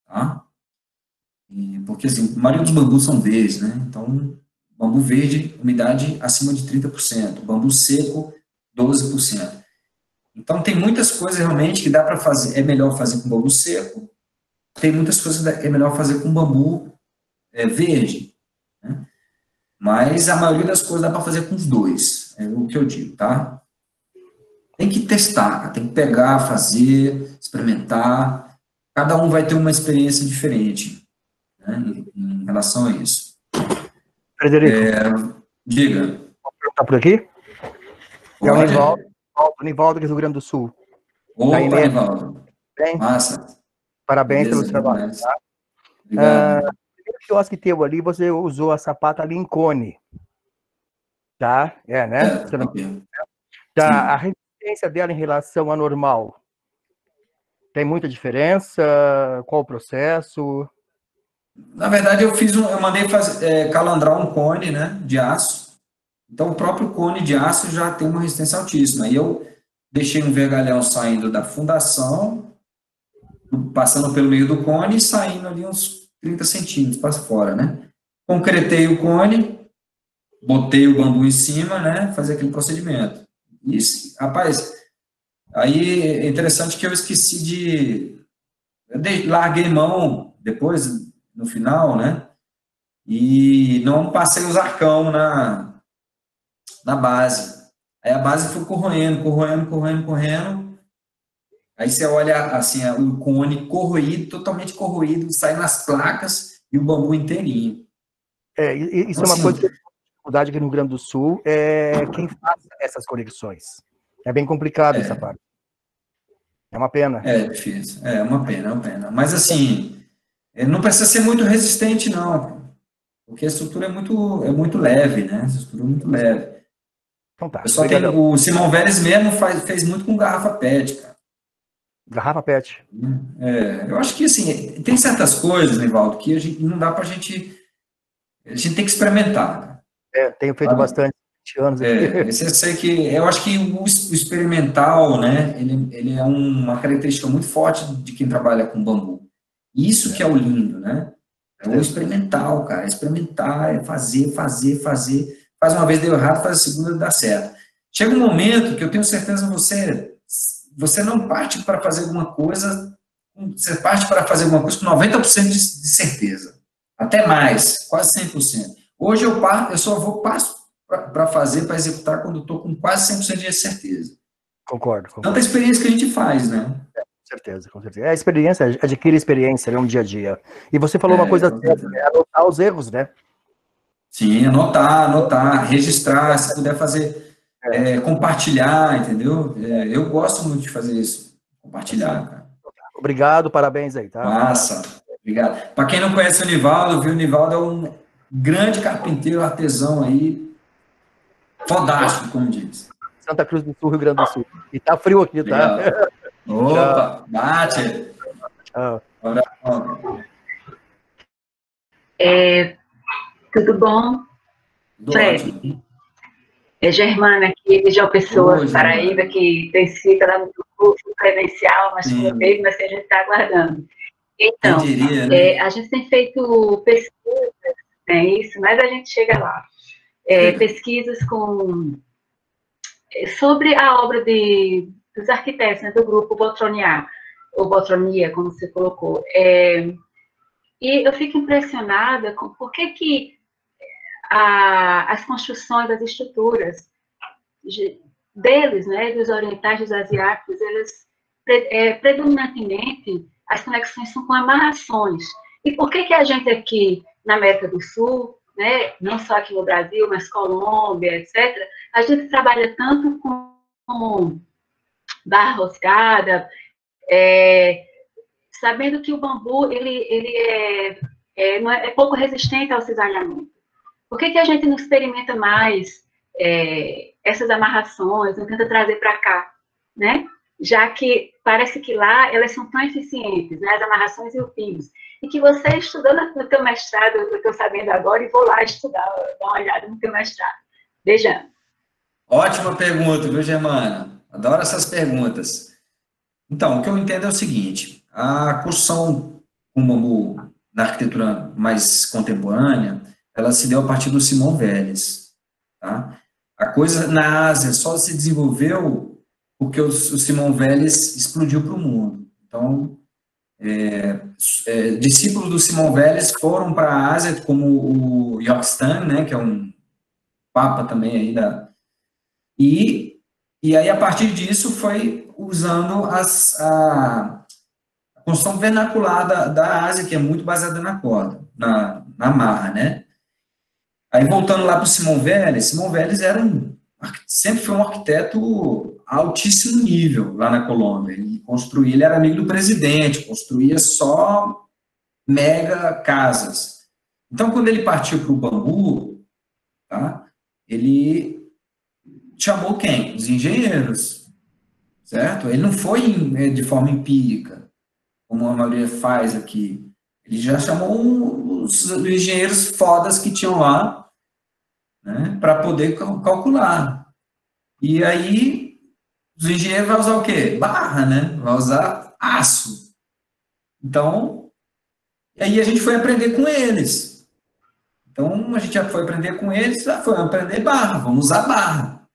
tá? Porque, assim, a maioria dos bambus são verdes, né? Então, bambu verde, umidade acima de 30%, bambu seco, 12%. Então, tem muitas coisas realmente que dá para fazer, é melhor fazer com bambu seco, tem muitas coisas que é melhor fazer com bambu verde, né? Mas a maioria das coisas dá para fazer com os dois, é o que eu digo, tá? Tem que testar, tem que pegar, fazer, experimentar. Cada um vai ter uma experiência diferente, né, em relação a isso. Frederico. Diga. Está por aqui? É o Pode? Nivaldo do Rio Grande do Sul. Opa, Nivaldo. Bem, Massa. parabéns Beleza, pelo trabalho. Tá? Obrigado. No quiosque teu ali, você usou a sapata Lincoln. Tá? Né? Tá, a resistência dela em relação à normal tem muita diferença? Qual o processo? Na verdade, eu mandei calandrar um cone, né, de aço. Então, o próprio cone de aço já tem uma resistência altíssima. E eu deixei um vergalhão saindo da fundação, passando pelo meio do cone e saindo ali uns 30 centímetros para fora, né? Concretei o cone, botei o bambu em cima, né? Fazer aquele procedimento. Isso, rapaz, aí é interessante que eu esqueci larguei mão depois, no final, né? E não passei os arcão na base. Aí a base foi corroendo. Aí você olha, assim, o cone corroído, totalmente corroído, sai nas placas e o bambu inteirinho. Isso então, é uma assim, coisa que eu tenho dificuldade aqui no Rio Grande do Sul, é quem faz essas conexões. É bem complicado essa parte. É uma pena. É difícil, é uma pena. Mas, assim, não precisa ser muito resistente, não, porque a estrutura é muito leve, né? A estrutura é muito leve. Então tá. O Simão Vélez mesmo fez muito com garrafa PET, cara. Garrafa PET. Eu acho que, assim, tem certas coisas, Nivaldo, que não dá pra gente... A gente tem que experimentar. Tenho feito bastante anos aqui. Eu acho que o experimental, né, ele é uma característica muito forte de quem trabalha com bambu. Isso que é o lindo, né? É o experimental, cara. Experimentar, é fazer. Faz uma vez deu errado, faz a segunda dá certo. Chega um momento que eu tenho certeza você não parte para fazer alguma coisa, você parte para fazer alguma coisa com 90% de certeza. Até mais, quase 100%. Hoje eu só passo para fazer, para executar, quando estou com quase 100% de certeza. Concordo. Tanta experiência que a gente faz, né? Com certeza. A experiência, adquire experiência, um dia a dia. E você falou uma coisa certa, anotar os erros, né? Sim, anotar, registrar, se puder fazer, compartilhar, entendeu? Eu gosto muito de fazer isso, compartilhar, cara. Obrigado, parabéns aí, tá? Massa, obrigado. Para quem não conhece o Nivaldo, viu? O Nivaldo é um grande carpinteiro, artesão aí, fodástico, como diz. Santa Cruz do Sul, Rio Grande do Sul. E tá frio aqui, tá? Legal. Opa, bate. Tudo bom? Tudo Fred. ótimo. É Germana aqui, de João Pessoa, Paraíba, que tem sido lá no curso presencial, mas mesmo assim a gente está aguardando. Então, diria, né? A gente tem feito pesquisas, né, isso, mas a gente chega lá. Pesquisas sobre a obra dos arquitetos, né, do grupo Botronia, ou Botronia, como você colocou. E eu fico impressionada com por que as construções, as estruturas deles, né, dos orientais, dos asiáticos, eles predominantemente as conexões são com amarrações. E por que a gente aqui na América do Sul, né, não só aqui no Brasil, mas Colômbia, etc., a gente trabalha tanto com barra roscada, sabendo que o bambu ele é pouco resistente ao cisalhamento. Por que a gente não experimenta mais essas amarrações, não tenta trazer para cá, né? Já que parece que lá elas são tão eficientes, né? As amarrações e os fios. E que você estudando no teu mestrado, eu estou sabendo agora, e vou lá estudar, dar uma olhada no teu mestrado. Beijão. Ótima pergunta, viu, Germana? Adoro essas perguntas. Então, o que eu entendo é o seguinte, a construção com bambu na arquitetura mais contemporânea, ela se deu a partir do Simão Vélez, tá? A coisa na Ásia só se desenvolveu porque o Simão Vélez explodiu para o mundo. Então, discípulos do Simão Vélez foram para a Ásia, como o Yorkstein, né, que é um papa também aí e aí, a partir disso, foi usando a construção vernacular da Ásia, que é muito baseada na corda, na marra, né? Aí, voltando lá para o Simão Vélez sempre foi um arquiteto altíssimo nível lá na Colômbia. Ele era amigo do presidente, construía só mega casas. Então, quando ele partiu para o bambu, tá? Ele chamou quem? Os engenheiros, certo? Ele não foi de forma empírica, como a maioria faz aqui. Ele já chamou os engenheiros fodas que tinham lá, né, para poder calcular. E aí, os engenheiros vão usar o quê? Barra, né? Vai usar aço. Então, aí a gente foi aprender com eles. Então, a gente já foi aprender com eles, já foi aprender barra, vamos usar barra.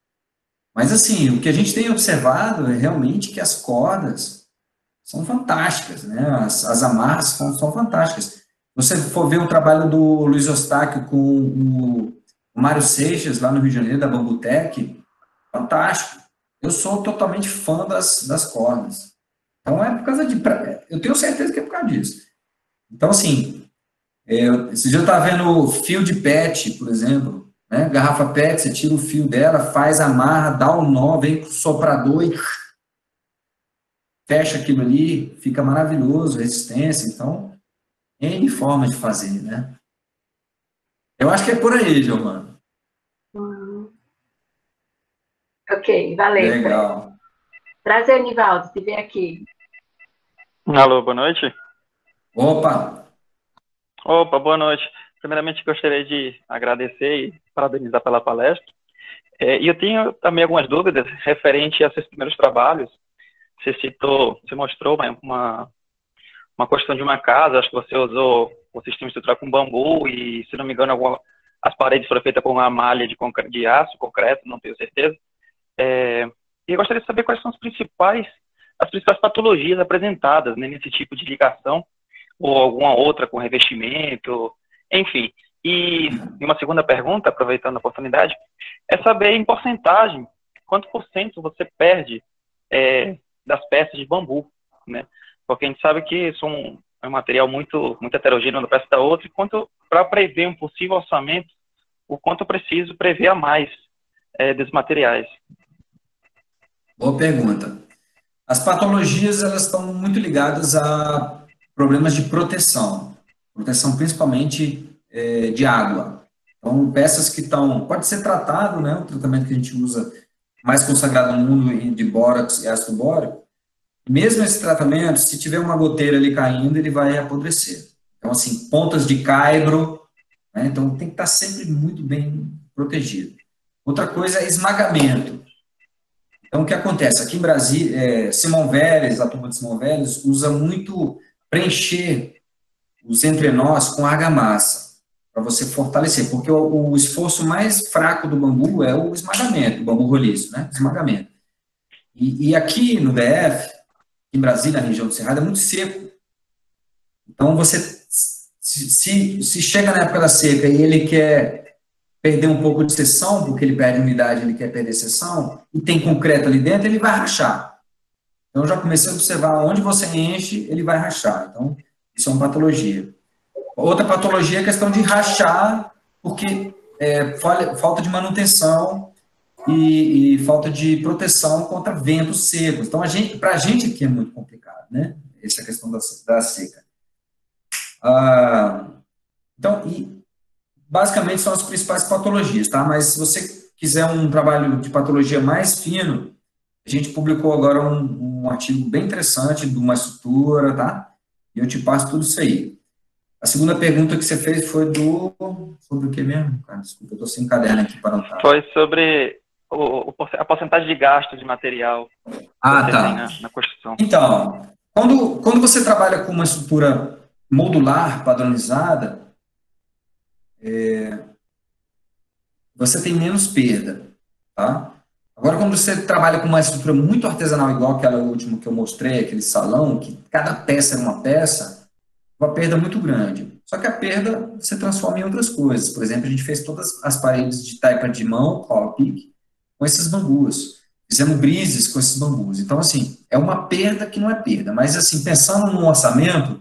Mas, assim, o que a gente tem observado é realmente que as cordas são fantásticas, né? As amarras são fantásticas. Se você for ver o trabalho do Luiz Eustáquio com o Mário Seixas, lá no Rio de Janeiro, da Bambutec, fantástico. Eu sou totalmente fã das cordas. Então, é por causa de... Eu tenho certeza que é por causa disso. Então, assim, esse dia eu estava vendo fio de PET, por exemplo, né? Garrafa PET, você tira o fio dela, faz a amarra, dá o nó, vem com o soprador e fecha aquilo ali, fica maravilhoso, resistência. Então, N forma de fazer, né? Eu acho que é por aí, Giovana. Ok, valeu. Legal. Prazer, Nivaldo, te ver aqui. Alô, boa noite. Opa, boa noite. Primeiramente, gostaria de agradecer e parabenizar pela palestra. E eu tenho também algumas dúvidas referente a seus primeiros trabalhos. Você mostrou uma construção de uma casa, acho que você usou o sistema estrutural com bambu e, se não me engano, as paredes foram feitas com uma malha de aço, concreto, não tenho certeza. E eu gostaria de saber quais são as principais patologias apresentadas, né, nesse tipo de ligação, ou alguma outra com revestimento, enfim. E uma segunda pergunta, aproveitando a oportunidade, é saber em porcentagem, quanto por cento você perde das peças de bambu, né? Porque a gente sabe que é um material muito, muito heterogêneo uma peça da outra, e para prever um possível orçamento, o quanto eu preciso prever a mais desses materiais. boa pergunta. As patologias, elas estão muito ligadas a problemas de proteção principalmente de água. Então, peças que pode ser tratado, né, o tratamento que a gente usa mais consagrado no mundo de bórax e ácido bórico, mesmo esse tratamento, se tiver uma goteira ali caindo, ele vai apodrecer. Então, assim, pontas de caibro, né, então tem que estar sempre muito bem protegido. Outra coisa é esmagamento. Então, o que acontece? Aqui em Brasília, Simão Vélez, a turma de Simão Vélez, usa muito preencher os entrenós com argamassa, para você fortalecer, porque o esforço mais fraco do bambu é o esmagamento, o bambu roliço, né? Esmagamento. E aqui no DF, em Brasília, na região do Cerrado, é muito seco. Então, você, se chega na época da seca e ele quer perder um pouco de seção, porque ele perde umidade, ele quer perder seção, e tem concreto ali dentro, ele vai rachar. Então, eu já comecei a observar onde você enche, ele vai rachar. Então, isso é uma patologia. Outra patologia é a questão de rachar, porque falta de manutenção e falta de proteção contra ventos secos. Então, para a gente aqui é muito complicado, né? Essa questão da seca. Então, basicamente são as principais patologias, tá? Mas se você quiser um trabalho de patologia mais fino, a gente publicou agora um artigo bem interessante de uma estrutura, tá? E eu te passo tudo isso aí. A segunda pergunta que você fez foi sobre o que mesmo? Cara, desculpa, eu estou sem caderno aqui para anotar. Foi sobre a porcentagem de gasto de material que você tem na construção. Então, quando você trabalha com uma estrutura modular, padronizada, você tem menos perda, tá? Agora, quando você trabalha com uma estrutura muito artesanal, igual aquela última que eu mostrei, aquele salão, que cada peça é uma peça, uma perda muito grande. Só que a perda você transforma em outras coisas. Por exemplo, a gente fez todas as paredes de taipa de mão, power pick, com esses bambus. Fizemos brises com esses bambus. Então, assim, é uma perda que não é perda. Mas, assim, pensando no orçamento,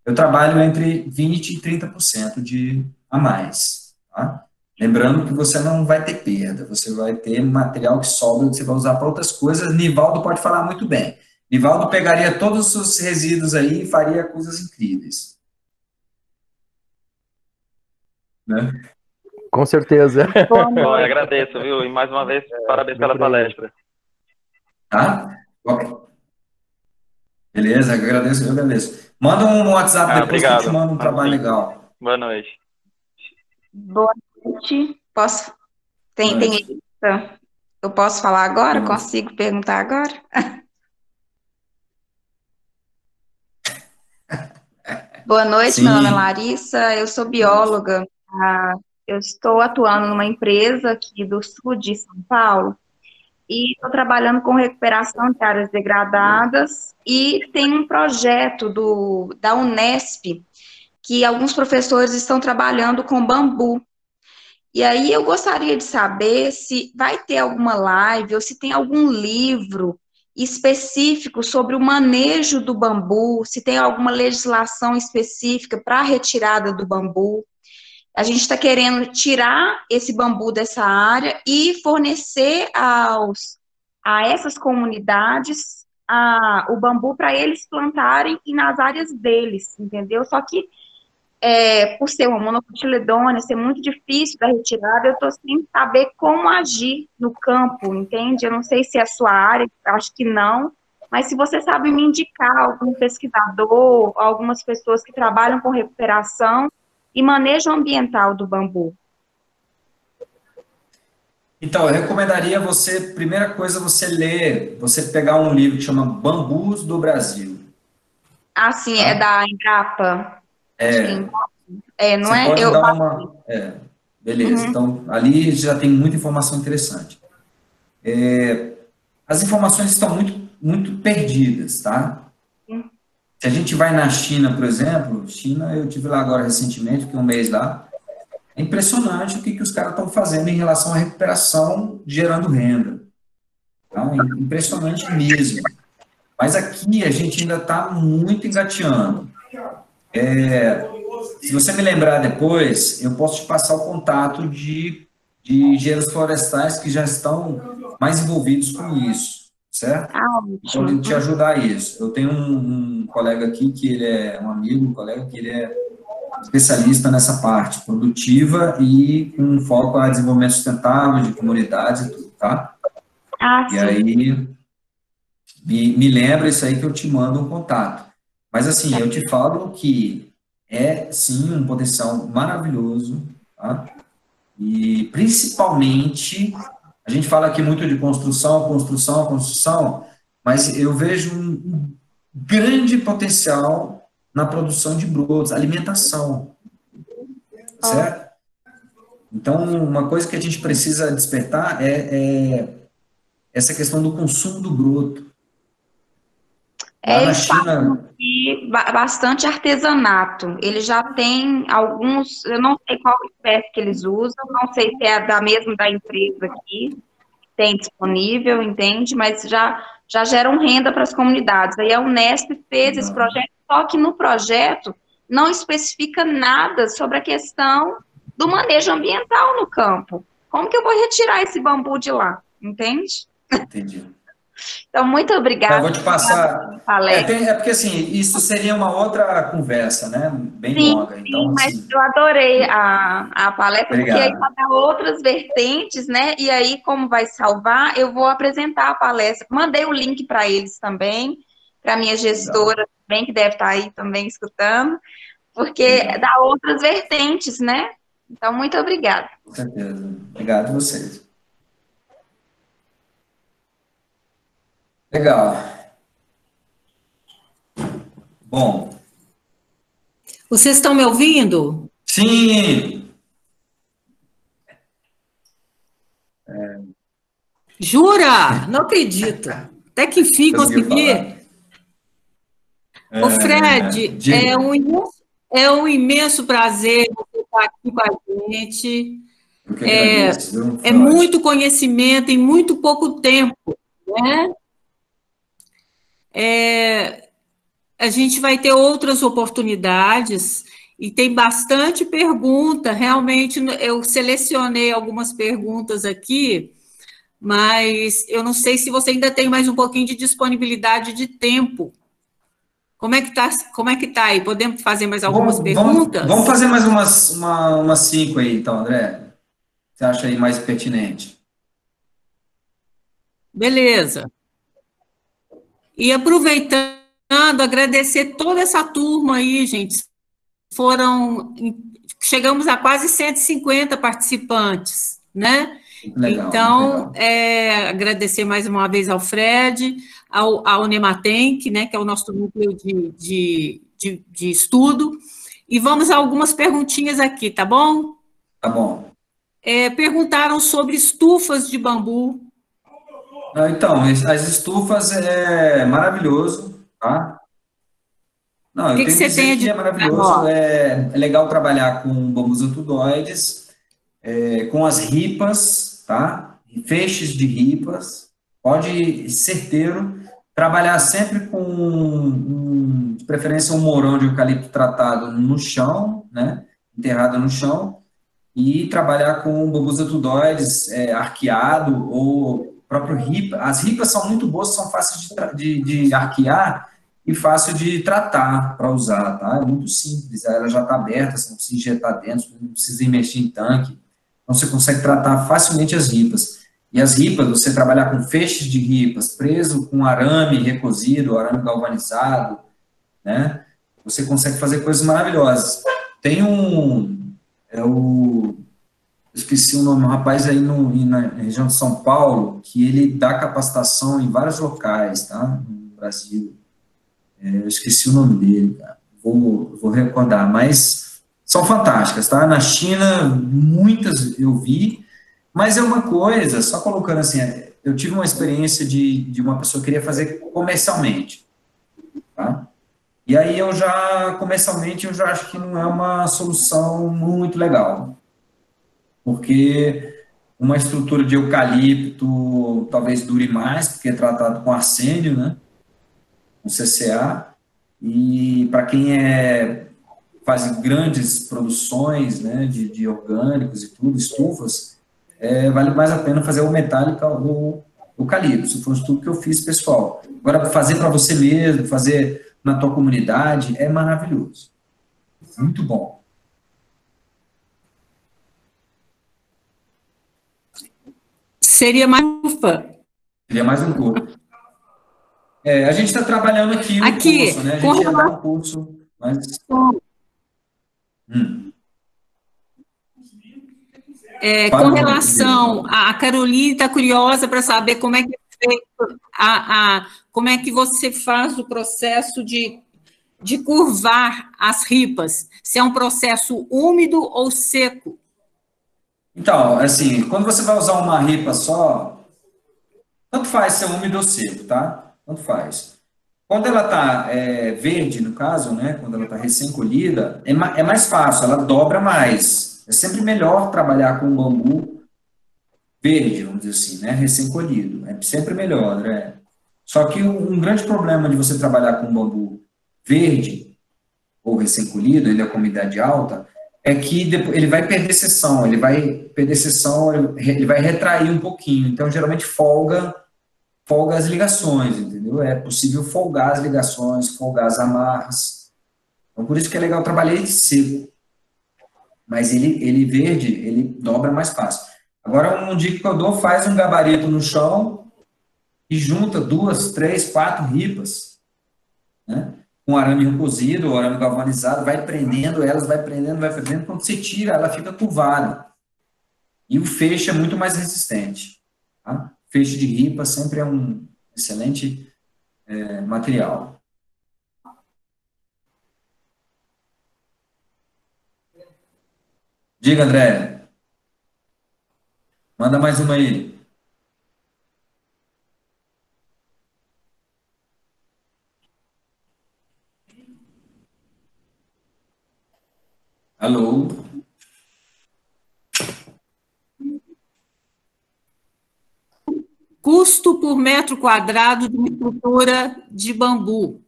eu trabalho entre 20% e 30% a mais, tá? Lembrando que você não vai ter perda, você vai ter material que sobra, que você vai usar para outras coisas. Nivaldo pode falar muito bem. Nivaldo pegaria todos os resíduos aí e faria coisas incríveis. Né? Com certeza. Bom, eu agradeço, viu? E mais uma vez, parabéns pela palestra. Tá? Beleza, eu agradeço. Manda um WhatsApp depois obrigado. Que eu te mando um trabalho legal. Boa noite. Boa noite. Posso? Eu posso falar agora? Consigo perguntar agora? Boa noite, Sim. Meu nome é Larissa, eu sou bióloga. Eu estou atuando numa empresa aqui do sul de São Paulo e estou trabalhando com recuperação de áreas degradadas e tem um projeto da Unesp que alguns professores estão trabalhando com bambu. E aí eu gostaria de saber se vai ter alguma live ou se tem algum livro específico sobre o manejo do bambu, se tem alguma legislação específica para a retirada do bambu. A gente está querendo tirar esse bambu dessa área e fornecer a essas comunidades o bambu para eles plantarem e nas áreas deles, entendeu? Só que por ser uma monocotiledônia, ser muito difícil da retirada, eu estou sem saber como agir no campo, entende? Eu não sei se é a sua área, acho que não, mas se você sabe me indicar algum pesquisador, algumas pessoas que trabalham com recuperação e manejo ambiental do bambu. Então, eu recomendaria você, primeira coisa, você pegar um livro que chama Bambus do Brasil. Ah, sim, tá? É da Embrapa. Não você é? Pode dar uma... beleza, Uhum. Então, ali já tem muita informação interessante. As informações estão muito perdidas, tá? Se a gente vai na China, por exemplo, eu estive lá agora recentemente, fiquei um mês lá, é impressionante o que os caras estão fazendo em relação à recuperação gerando renda. Então, é impressionante mesmo. Mas aqui a gente ainda está muito engateando. Se você me lembrar depois, eu posso te passar o contato de engenheiros florestais que já estão mais envolvidos com isso, certo? Podem te ajudar a isso. Eu tenho um colega aqui que ele é um colega que ele é especialista nessa parte produtiva e com foco a desenvolvimento sustentável de comunidades e tudo, tá? E aí, me lembra isso aí que eu te mando um contato. Mas, assim, eu te falo que é, sim, um potencial maravilhoso, tá? E, principalmente, a gente fala aqui muito de construção, mas eu vejo um grande potencial na produção de brotos, alimentação, certo? Então, uma coisa que a gente precisa despertar é essa questão do consumo do broto. Eles falam que bastante artesanato. Ele já tem alguns, eu não sei qual espécie que eles usam, não sei se é da mesma da empresa aqui, tem disponível, entende? Mas já geram renda para as comunidades. Aí a Unesp fez esse projeto, só que no projeto não especifica nada sobre a questão do manejo ambiental no campo. Como que eu vou retirar esse bambu de lá? Entende? Entendi. Então, muito obrigada. Eu vou te passar. É porque, assim, isso seria uma outra conversa, né? Bem longa. Então, mas assim, eu adorei a palestra, obrigado. Porque aí vai dar outras vertentes, né? E aí, como vai salvar, eu vou apresentar a palestra. Mandei o link para eles também, para a minha gestora também, que deve estar aí também escutando, porque dá outras vertentes, né? Então, muito obrigada. Com certeza. Obrigado a vocês. Legal. Bom. Vocês estão me ouvindo? Sim! Jura? Não acredito. Até que enfim consegui. Ô, Fred, é um imenso prazer você estar aqui com a gente. É muito conhecimento em muito pouco tempo, né? A gente vai ter outras oportunidades e tem bastante pergunta. Realmente, eu selecionei algumas perguntas aqui, mas eu não sei se você ainda tem mais um pouquinho de disponibilidade de tempo. Como é que tá aí? Podemos fazer mais algumas perguntas? Vamos fazer mais umas 5 aí, então, André. Você acha aí mais pertinente? Beleza. E aproveitando, agradecer toda essa turma aí, gente. Chegamos a quase 150 participantes, né? Legal, então, agradecer mais uma vez ao Fred, ao Nematenc, né, que é o nosso núcleo de estudo, e vamos a algumas perguntinhas aqui, tá bom? Tá bom. Perguntaram sobre estufas de bambu. Então, as estufas é maravilhoso, tá? Não, eu tenho que dizer que é maravilhoso, é legal trabalhar com bambus antudoides, com as ripas, tá? Feixes de ripas, pode certeiro, trabalhar sempre com, de preferência, um mourão de eucalipto tratado no chão, né? Enterrado no chão, e trabalhar com bambus antudoides arqueado ou próprio ripa. As ripas são muito boas, são fáceis de arquear e fácil de tratar para usar, tá? É muito simples, ela já está aberta, você não precisa injetar dentro, não precisa investir em tanque, então você consegue tratar facilmente as ripas. E as ripas, você trabalhar com feixes de ripas, preso com arame recosido, arame galvanizado, né? Você consegue fazer coisas maravilhosas. Tem eu esqueci o nome, um rapaz aí na região de São Paulo, que ele dá capacitação em vários locais, tá? No Brasil. Eu esqueci o nome dele, cara. Vou recordar, mas são fantásticas, tá? Na China, muitas eu vi, mas é uma coisa, só colocando assim, eu tive uma experiência de uma pessoa que queria fazer comercialmente, tá? E aí comercialmente, eu já acho que não é uma solução muito legal, porque uma estrutura de eucalipto talvez dure mais, porque é tratado com arsênio, né? Com CCA, e para quem faz grandes produções, né, de orgânicos e tudo, estufas, vale mais a pena fazer o metálico ou o eucalipto. Isso foi um estudo que eu fiz, pessoal. Agora, fazer para você mesmo, fazer na tua comunidade, é maravilhoso. Muito bom. Seria mais ufa. Seria mais um curso. A gente está trabalhando aqui no curso, né? A gente ia dar um curso, mas... Com relação a Caroline está curiosa para saber como é que é feito como é que você faz o processo de curvar as ripas, se é um processo úmido ou seco. Então, assim, quando você vai usar uma ripa só, tanto faz ser úmido ou seco, tá? Tanto faz. Quando ela está verde, no caso, né? Quando ela está recém-colhida, é mais fácil, ela dobra mais. É sempre melhor trabalhar com bambu verde, vamos dizer assim, né? Recém-colhido. É sempre melhor, né? Só que um grande problema de você trabalhar com bambu verde ou recém-colhido, ainda com umidade alta, é que ele vai perder seção, ele vai retrair um pouquinho. Então, geralmente, folga folga as ligações, entendeu? É possível folgar as ligações, folgar as amarras. Então, por isso que é legal trabalhar ele seco. Mas ele verde, ele dobra mais fácil. Agora, um dica que eu dou, faz um gabarito no chão e junta 2, 3, 4 ripas, né? Com arame cozido ou arame galvanizado, vai prendendo elas, vai prendendo. Quando você tira, ela fica curvada. E o feixe é muito mais resistente. Tá? Feixe de ripa sempre é um excelente material. Diga, André. Manda mais uma aí. Alô? Custo por metro quadrado de uma estrutura de bambu.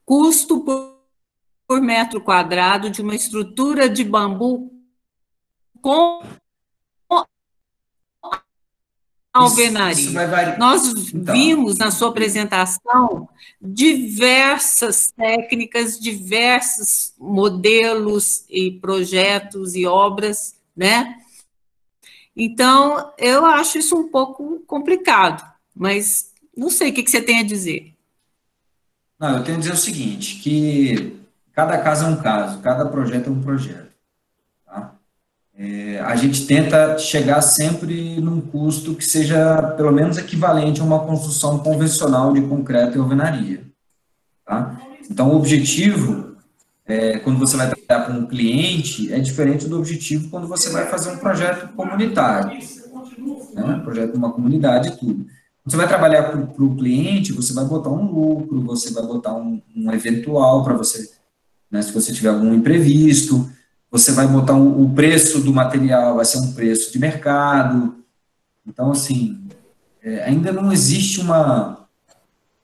Custo por metro quadrado de uma estrutura de bambu com alvenaria. Nós vimos na sua apresentação diversas técnicas, diversos modelos e projetos e obras, né? Então, eu acho isso um pouco complicado, mas não sei o que você tem a dizer. Não, eu tenho a dizer o seguinte, que cada caso é um caso, cada projeto é um projeto. Tá? A gente tenta chegar sempre num custo que seja pelo menos equivalente a uma construção convencional de concreto e alvenaria. Tá? Então, o objetivo, quando você vai trabalhar com um cliente, é diferente do objetivo quando você vai fazer um projeto comunitário. Né? Projeto de uma comunidade e tudo. Você vai trabalhar para o cliente, você vai botar um lucro, você vai botar um eventual para você, né, se você tiver algum imprevisto, você vai botar o preço do material, vai ser um preço de mercado. Então, assim, ainda não existe uma...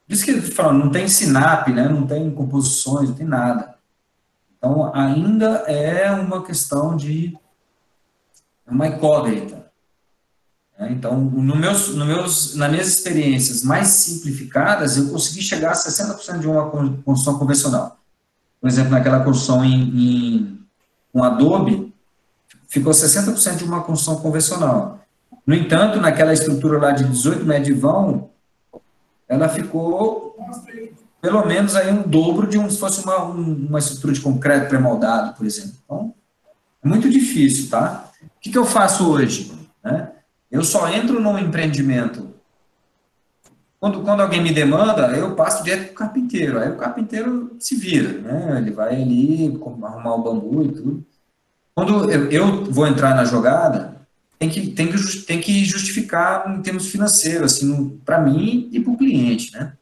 Por isso que eu tô falando, não tem SINAP, né, não tem composições, não tem nada. Então, ainda é uma questão de uma incógnita. Então, nas minhas experiências mais simplificadas, eu consegui chegar a 60% de uma construção convencional. Por exemplo, naquela construção com Adobe, ficou 60% de uma construção convencional. No entanto, naquela estrutura lá de 18 metros de vão, ela ficou pelo menos aí um dobro de se fosse uma estrutura de concreto pré-moldado, por exemplo. Então, é muito difícil, tá? O que eu faço hoje, né? Eu só entro num empreendimento. Quando alguém me demanda, eu passo direto para o carpinteiro. Aí o carpinteiro se vira, né? Ele vai ali arrumar o bambu e tudo. Quando eu vou entrar na jogada, tem que justificar em termos financeiros, assim, para mim e para o cliente, né?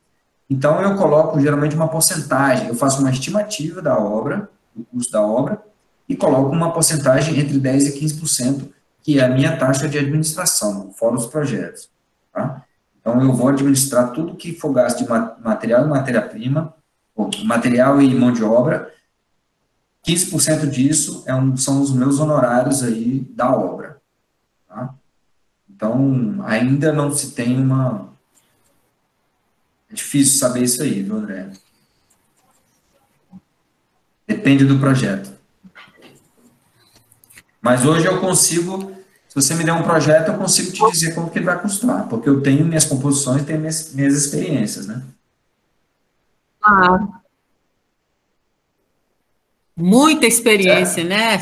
Então, eu coloco geralmente uma porcentagem. Eu faço uma estimativa da obra, do custo da obra, e coloco uma porcentagem entre 10% e 15%, que é a minha taxa de administração, fora os projetos. Tá? Então, eu vou administrar tudo que for gasto de material e matéria-prima, material e mão de obra, 15% disso são os meus honorários aí da obra. Tá? Então, ainda não se tem uma... É difícil saber isso aí, viu, André? Depende do projeto. Mas hoje eu consigo, se você me der um projeto, eu consigo te dizer como que ele vai custar, porque eu tenho minhas composições, tenho minhas experiências, né? Ah, muita experiência, né,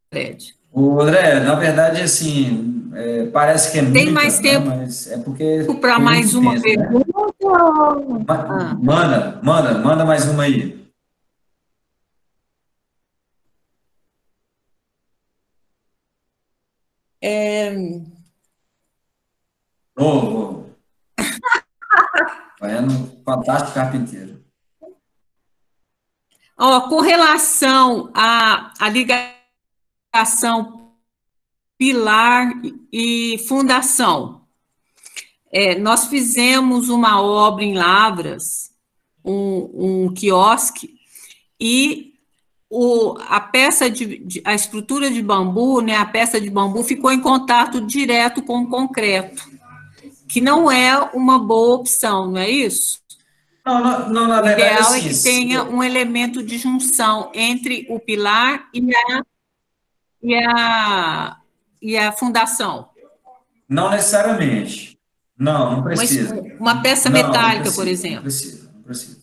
Fred? O André, na verdade, assim, parece que é Tem mais tempo, né, mas é porque... para mais uma pergunta? Né? Manda mais uma aí. Novo. Fantástico carpinteiro. Com relação à ligação pilar e fundação, nós fizemos uma obra em Lavras, um quiosque, e a estrutura de bambu, né, a peça de bambu ficou em contato direto com o concreto. que não é uma boa opção, não é isso? Não, na O verdade, ideal assim, é que tenha um elemento de junção entre o pilar e a fundação. Não necessariamente. Não precisa. Uma peça Não metálica, precisa, por exemplo. Não precisa.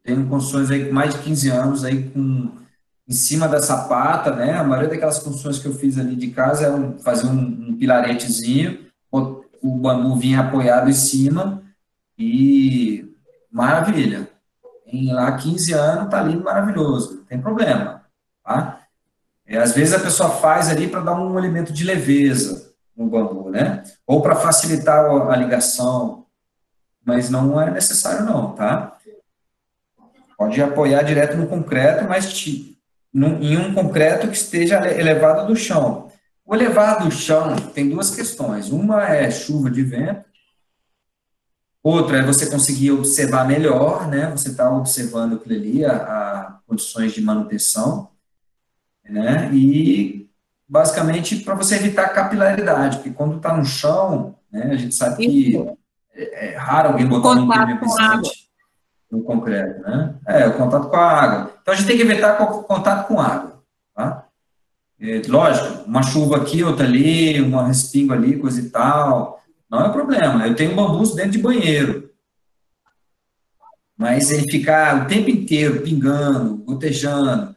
Tenho construções aí com mais de 15 anos aí em cima da sapata, né? A maioria daquelas construções que eu fiz ali de casa é fazer um pilaretezinho, o bambu vinha apoiado em cima e maravilha. Em lá 15 anos tá lindo, maravilhoso, não tem problema, tá? Às vezes a pessoa faz ali para dar um elemento de leveza no bambu, né? Ou para facilitar a ligação, mas não é necessário não, tá? Pode apoiar direto no concreto, mas em um concreto que esteja elevado do chão. O elevado do chão tem duas questões. Uma é chuva de vento, outra é você conseguir observar melhor, né? Você está observando aquilo ali, a condições de manutenção, né? E basicamente para você evitar capilaridade, porque quando está no chão, né? A gente sabe que é raro alguém botar um impermeabilizante no concreto, né? O contato com a água. Então, a gente tem que evitar contato com água, tá? Lógico, uma chuva aqui, outra ali, um respingo ali, coisa e tal, não é problema. Eu tenho bambus dentro de banheiro, mas ele ficar o tempo inteiro pingando, gotejando,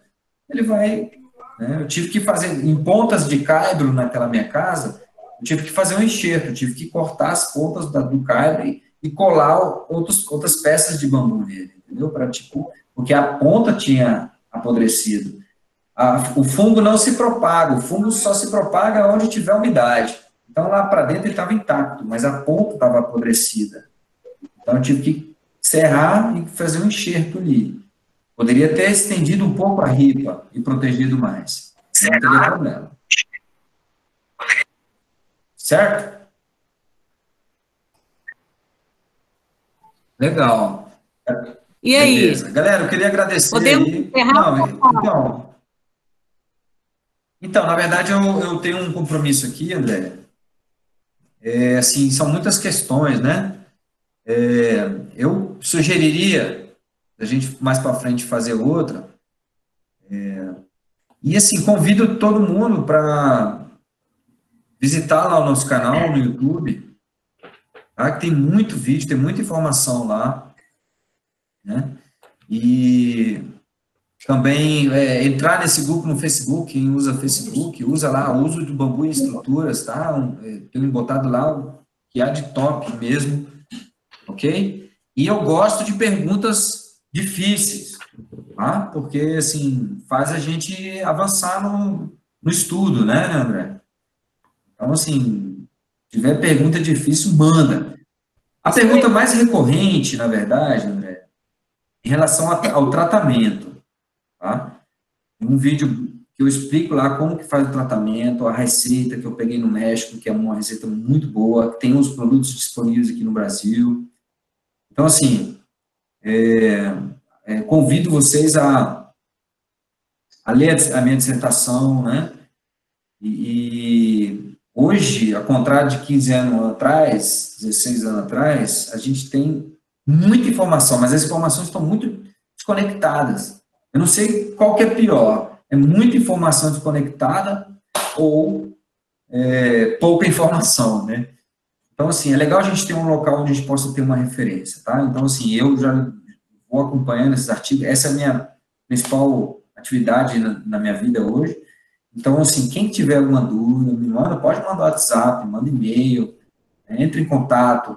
ele vai, né? Eu tive que fazer, em pontas de caibro naquela minha casa, eu tive que fazer um enxerto, eu tive que cortar as pontas do caibro e colar outras peças de bambu nele, entendeu? Porque a ponta tinha apodrecido. O fungo não se propaga, o fungo só se propaga onde tiver umidade. Então, lá para dentro ele estava intacto, mas a ponta estava apodrecida. Então, eu tive que serrar e fazer um enxerto ali. Poderia ter estendido um pouco a ripa e protegido mais. Não teria problema. Certo? Legal. E aí? Beleza. Galera, eu queria agradecer. Podemos encerrar? Então, na verdade, eu tenho um compromisso aqui, André. Assim, são muitas questões, né? Eu sugeriria a gente mais para frente fazer outra. E assim, convido todo mundo para visitar lá o nosso canal no YouTube. Tá? Que tem muito vídeo, tem muita informação lá, né? E também entrar nesse grupo no Facebook, quem usa Facebook, usa lá o uso do bambu em estruturas, tá? Tenho botado lá o que há de top mesmo, ok? E eu gosto de perguntas difíceis, tá? Porque, assim, faz a gente avançar no estudo, né, André? Então, assim, se tiver pergunta difícil, manda. A pergunta mais recorrente, na verdade, André, em relação ao tratamento, tá? Um vídeo que eu explico lá como que faz o tratamento, a receita que eu peguei no México, que é uma receita muito boa, tem os produtos disponíveis aqui no Brasil. Então, assim, convido vocês a ler a minha dissertação, né? E hoje, ao contrário de 15 anos atrás, 16 anos atrás, a gente tem muita informação, mas as informações estão muito desconectadas. Eu não sei qual que é pior, é muita informação desconectada ou pouca informação, né? Então, assim, é legal a gente ter um local onde a gente possa ter uma referência, tá? Então, assim, eu já vou acompanhando esses artigos, essa é a minha principal atividade na minha vida hoje. Então, assim, quem tiver alguma dúvida, me manda, pode mandar WhatsApp, manda e-mail, entre em contato,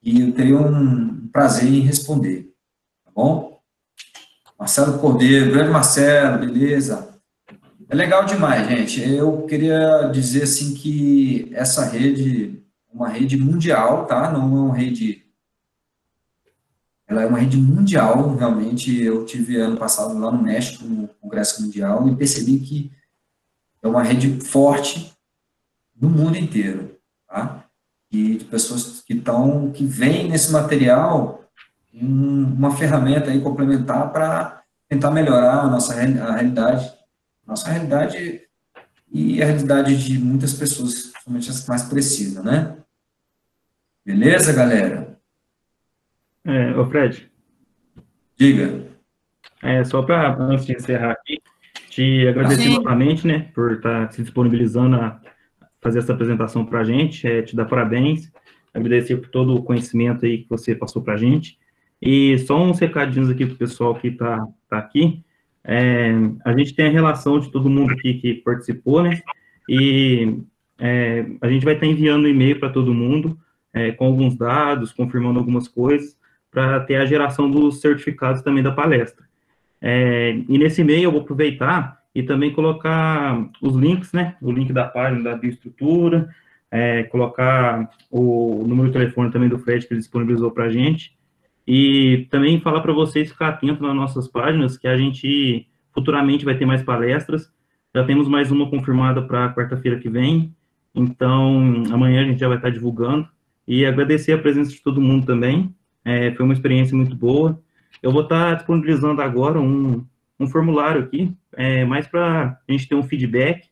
e eu teria um prazer em responder, tá bom? Marcelo Cordeiro, grande Marcelo, beleza? É legal demais, gente. Eu queria dizer, assim, que essa rede é uma rede mundial, tá? Não é uma rede... Ela é uma rede mundial, realmente. Eu tive ano passado lá no México, no Congresso Mundial, e percebi que é uma rede forte no mundo inteiro, tá? E de pessoas que veem nesse material uma ferramenta aí complementar para tentar melhorar a realidade e a realidade de muitas pessoas, principalmente as que mais precisam, né? Beleza, galera? Ô Fred. Diga. Só para, antes de encerrar aqui, te agradecer novamente, né, por estar se disponibilizando a fazer essa apresentação para a gente, te dar parabéns, agradecer por todo o conhecimento aí que você passou para a gente, e só uns recadinhos aqui para o pessoal que está aqui. A gente tem a relação de todo mundo aqui que participou, né, e a gente vai estar enviando e-mail para todo mundo, com alguns dados, confirmando algumas coisas, para ter a geração dos certificados também da palestra. E nesse e-mail eu vou aproveitar e também colocar os links, né, o link da página da bioestrutura, colocar o número de telefone também do Fred que ele disponibilizou para a gente, e também falar para vocês ficar atentos nas nossas páginas, que a gente futuramente vai ter mais palestras, já temos mais uma confirmada para quarta-feira que vem, então amanhã a gente já vai estar divulgando, e agradecer a presença de todo mundo também, foi uma experiência muito boa. Eu vou estar disponibilizando agora um formulário aqui, mais para a gente ter um feedback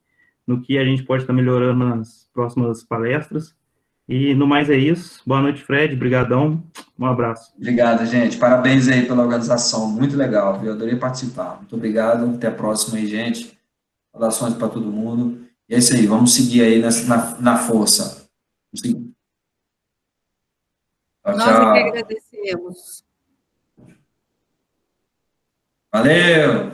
no que a gente pode estar melhorando nas próximas palestras. E no mais é isso. Boa noite, Fred. Brigadão. Um abraço. Obrigado, gente. Parabéns aí pela organização. Muito legal. Eu adorei participar. Muito obrigado. Até a próxima aí, gente. Saudações para todo mundo. E é isso aí. Vamos seguir aí na força. Vamos seguir. Tchau, Nós é que agradecemos. Valeu!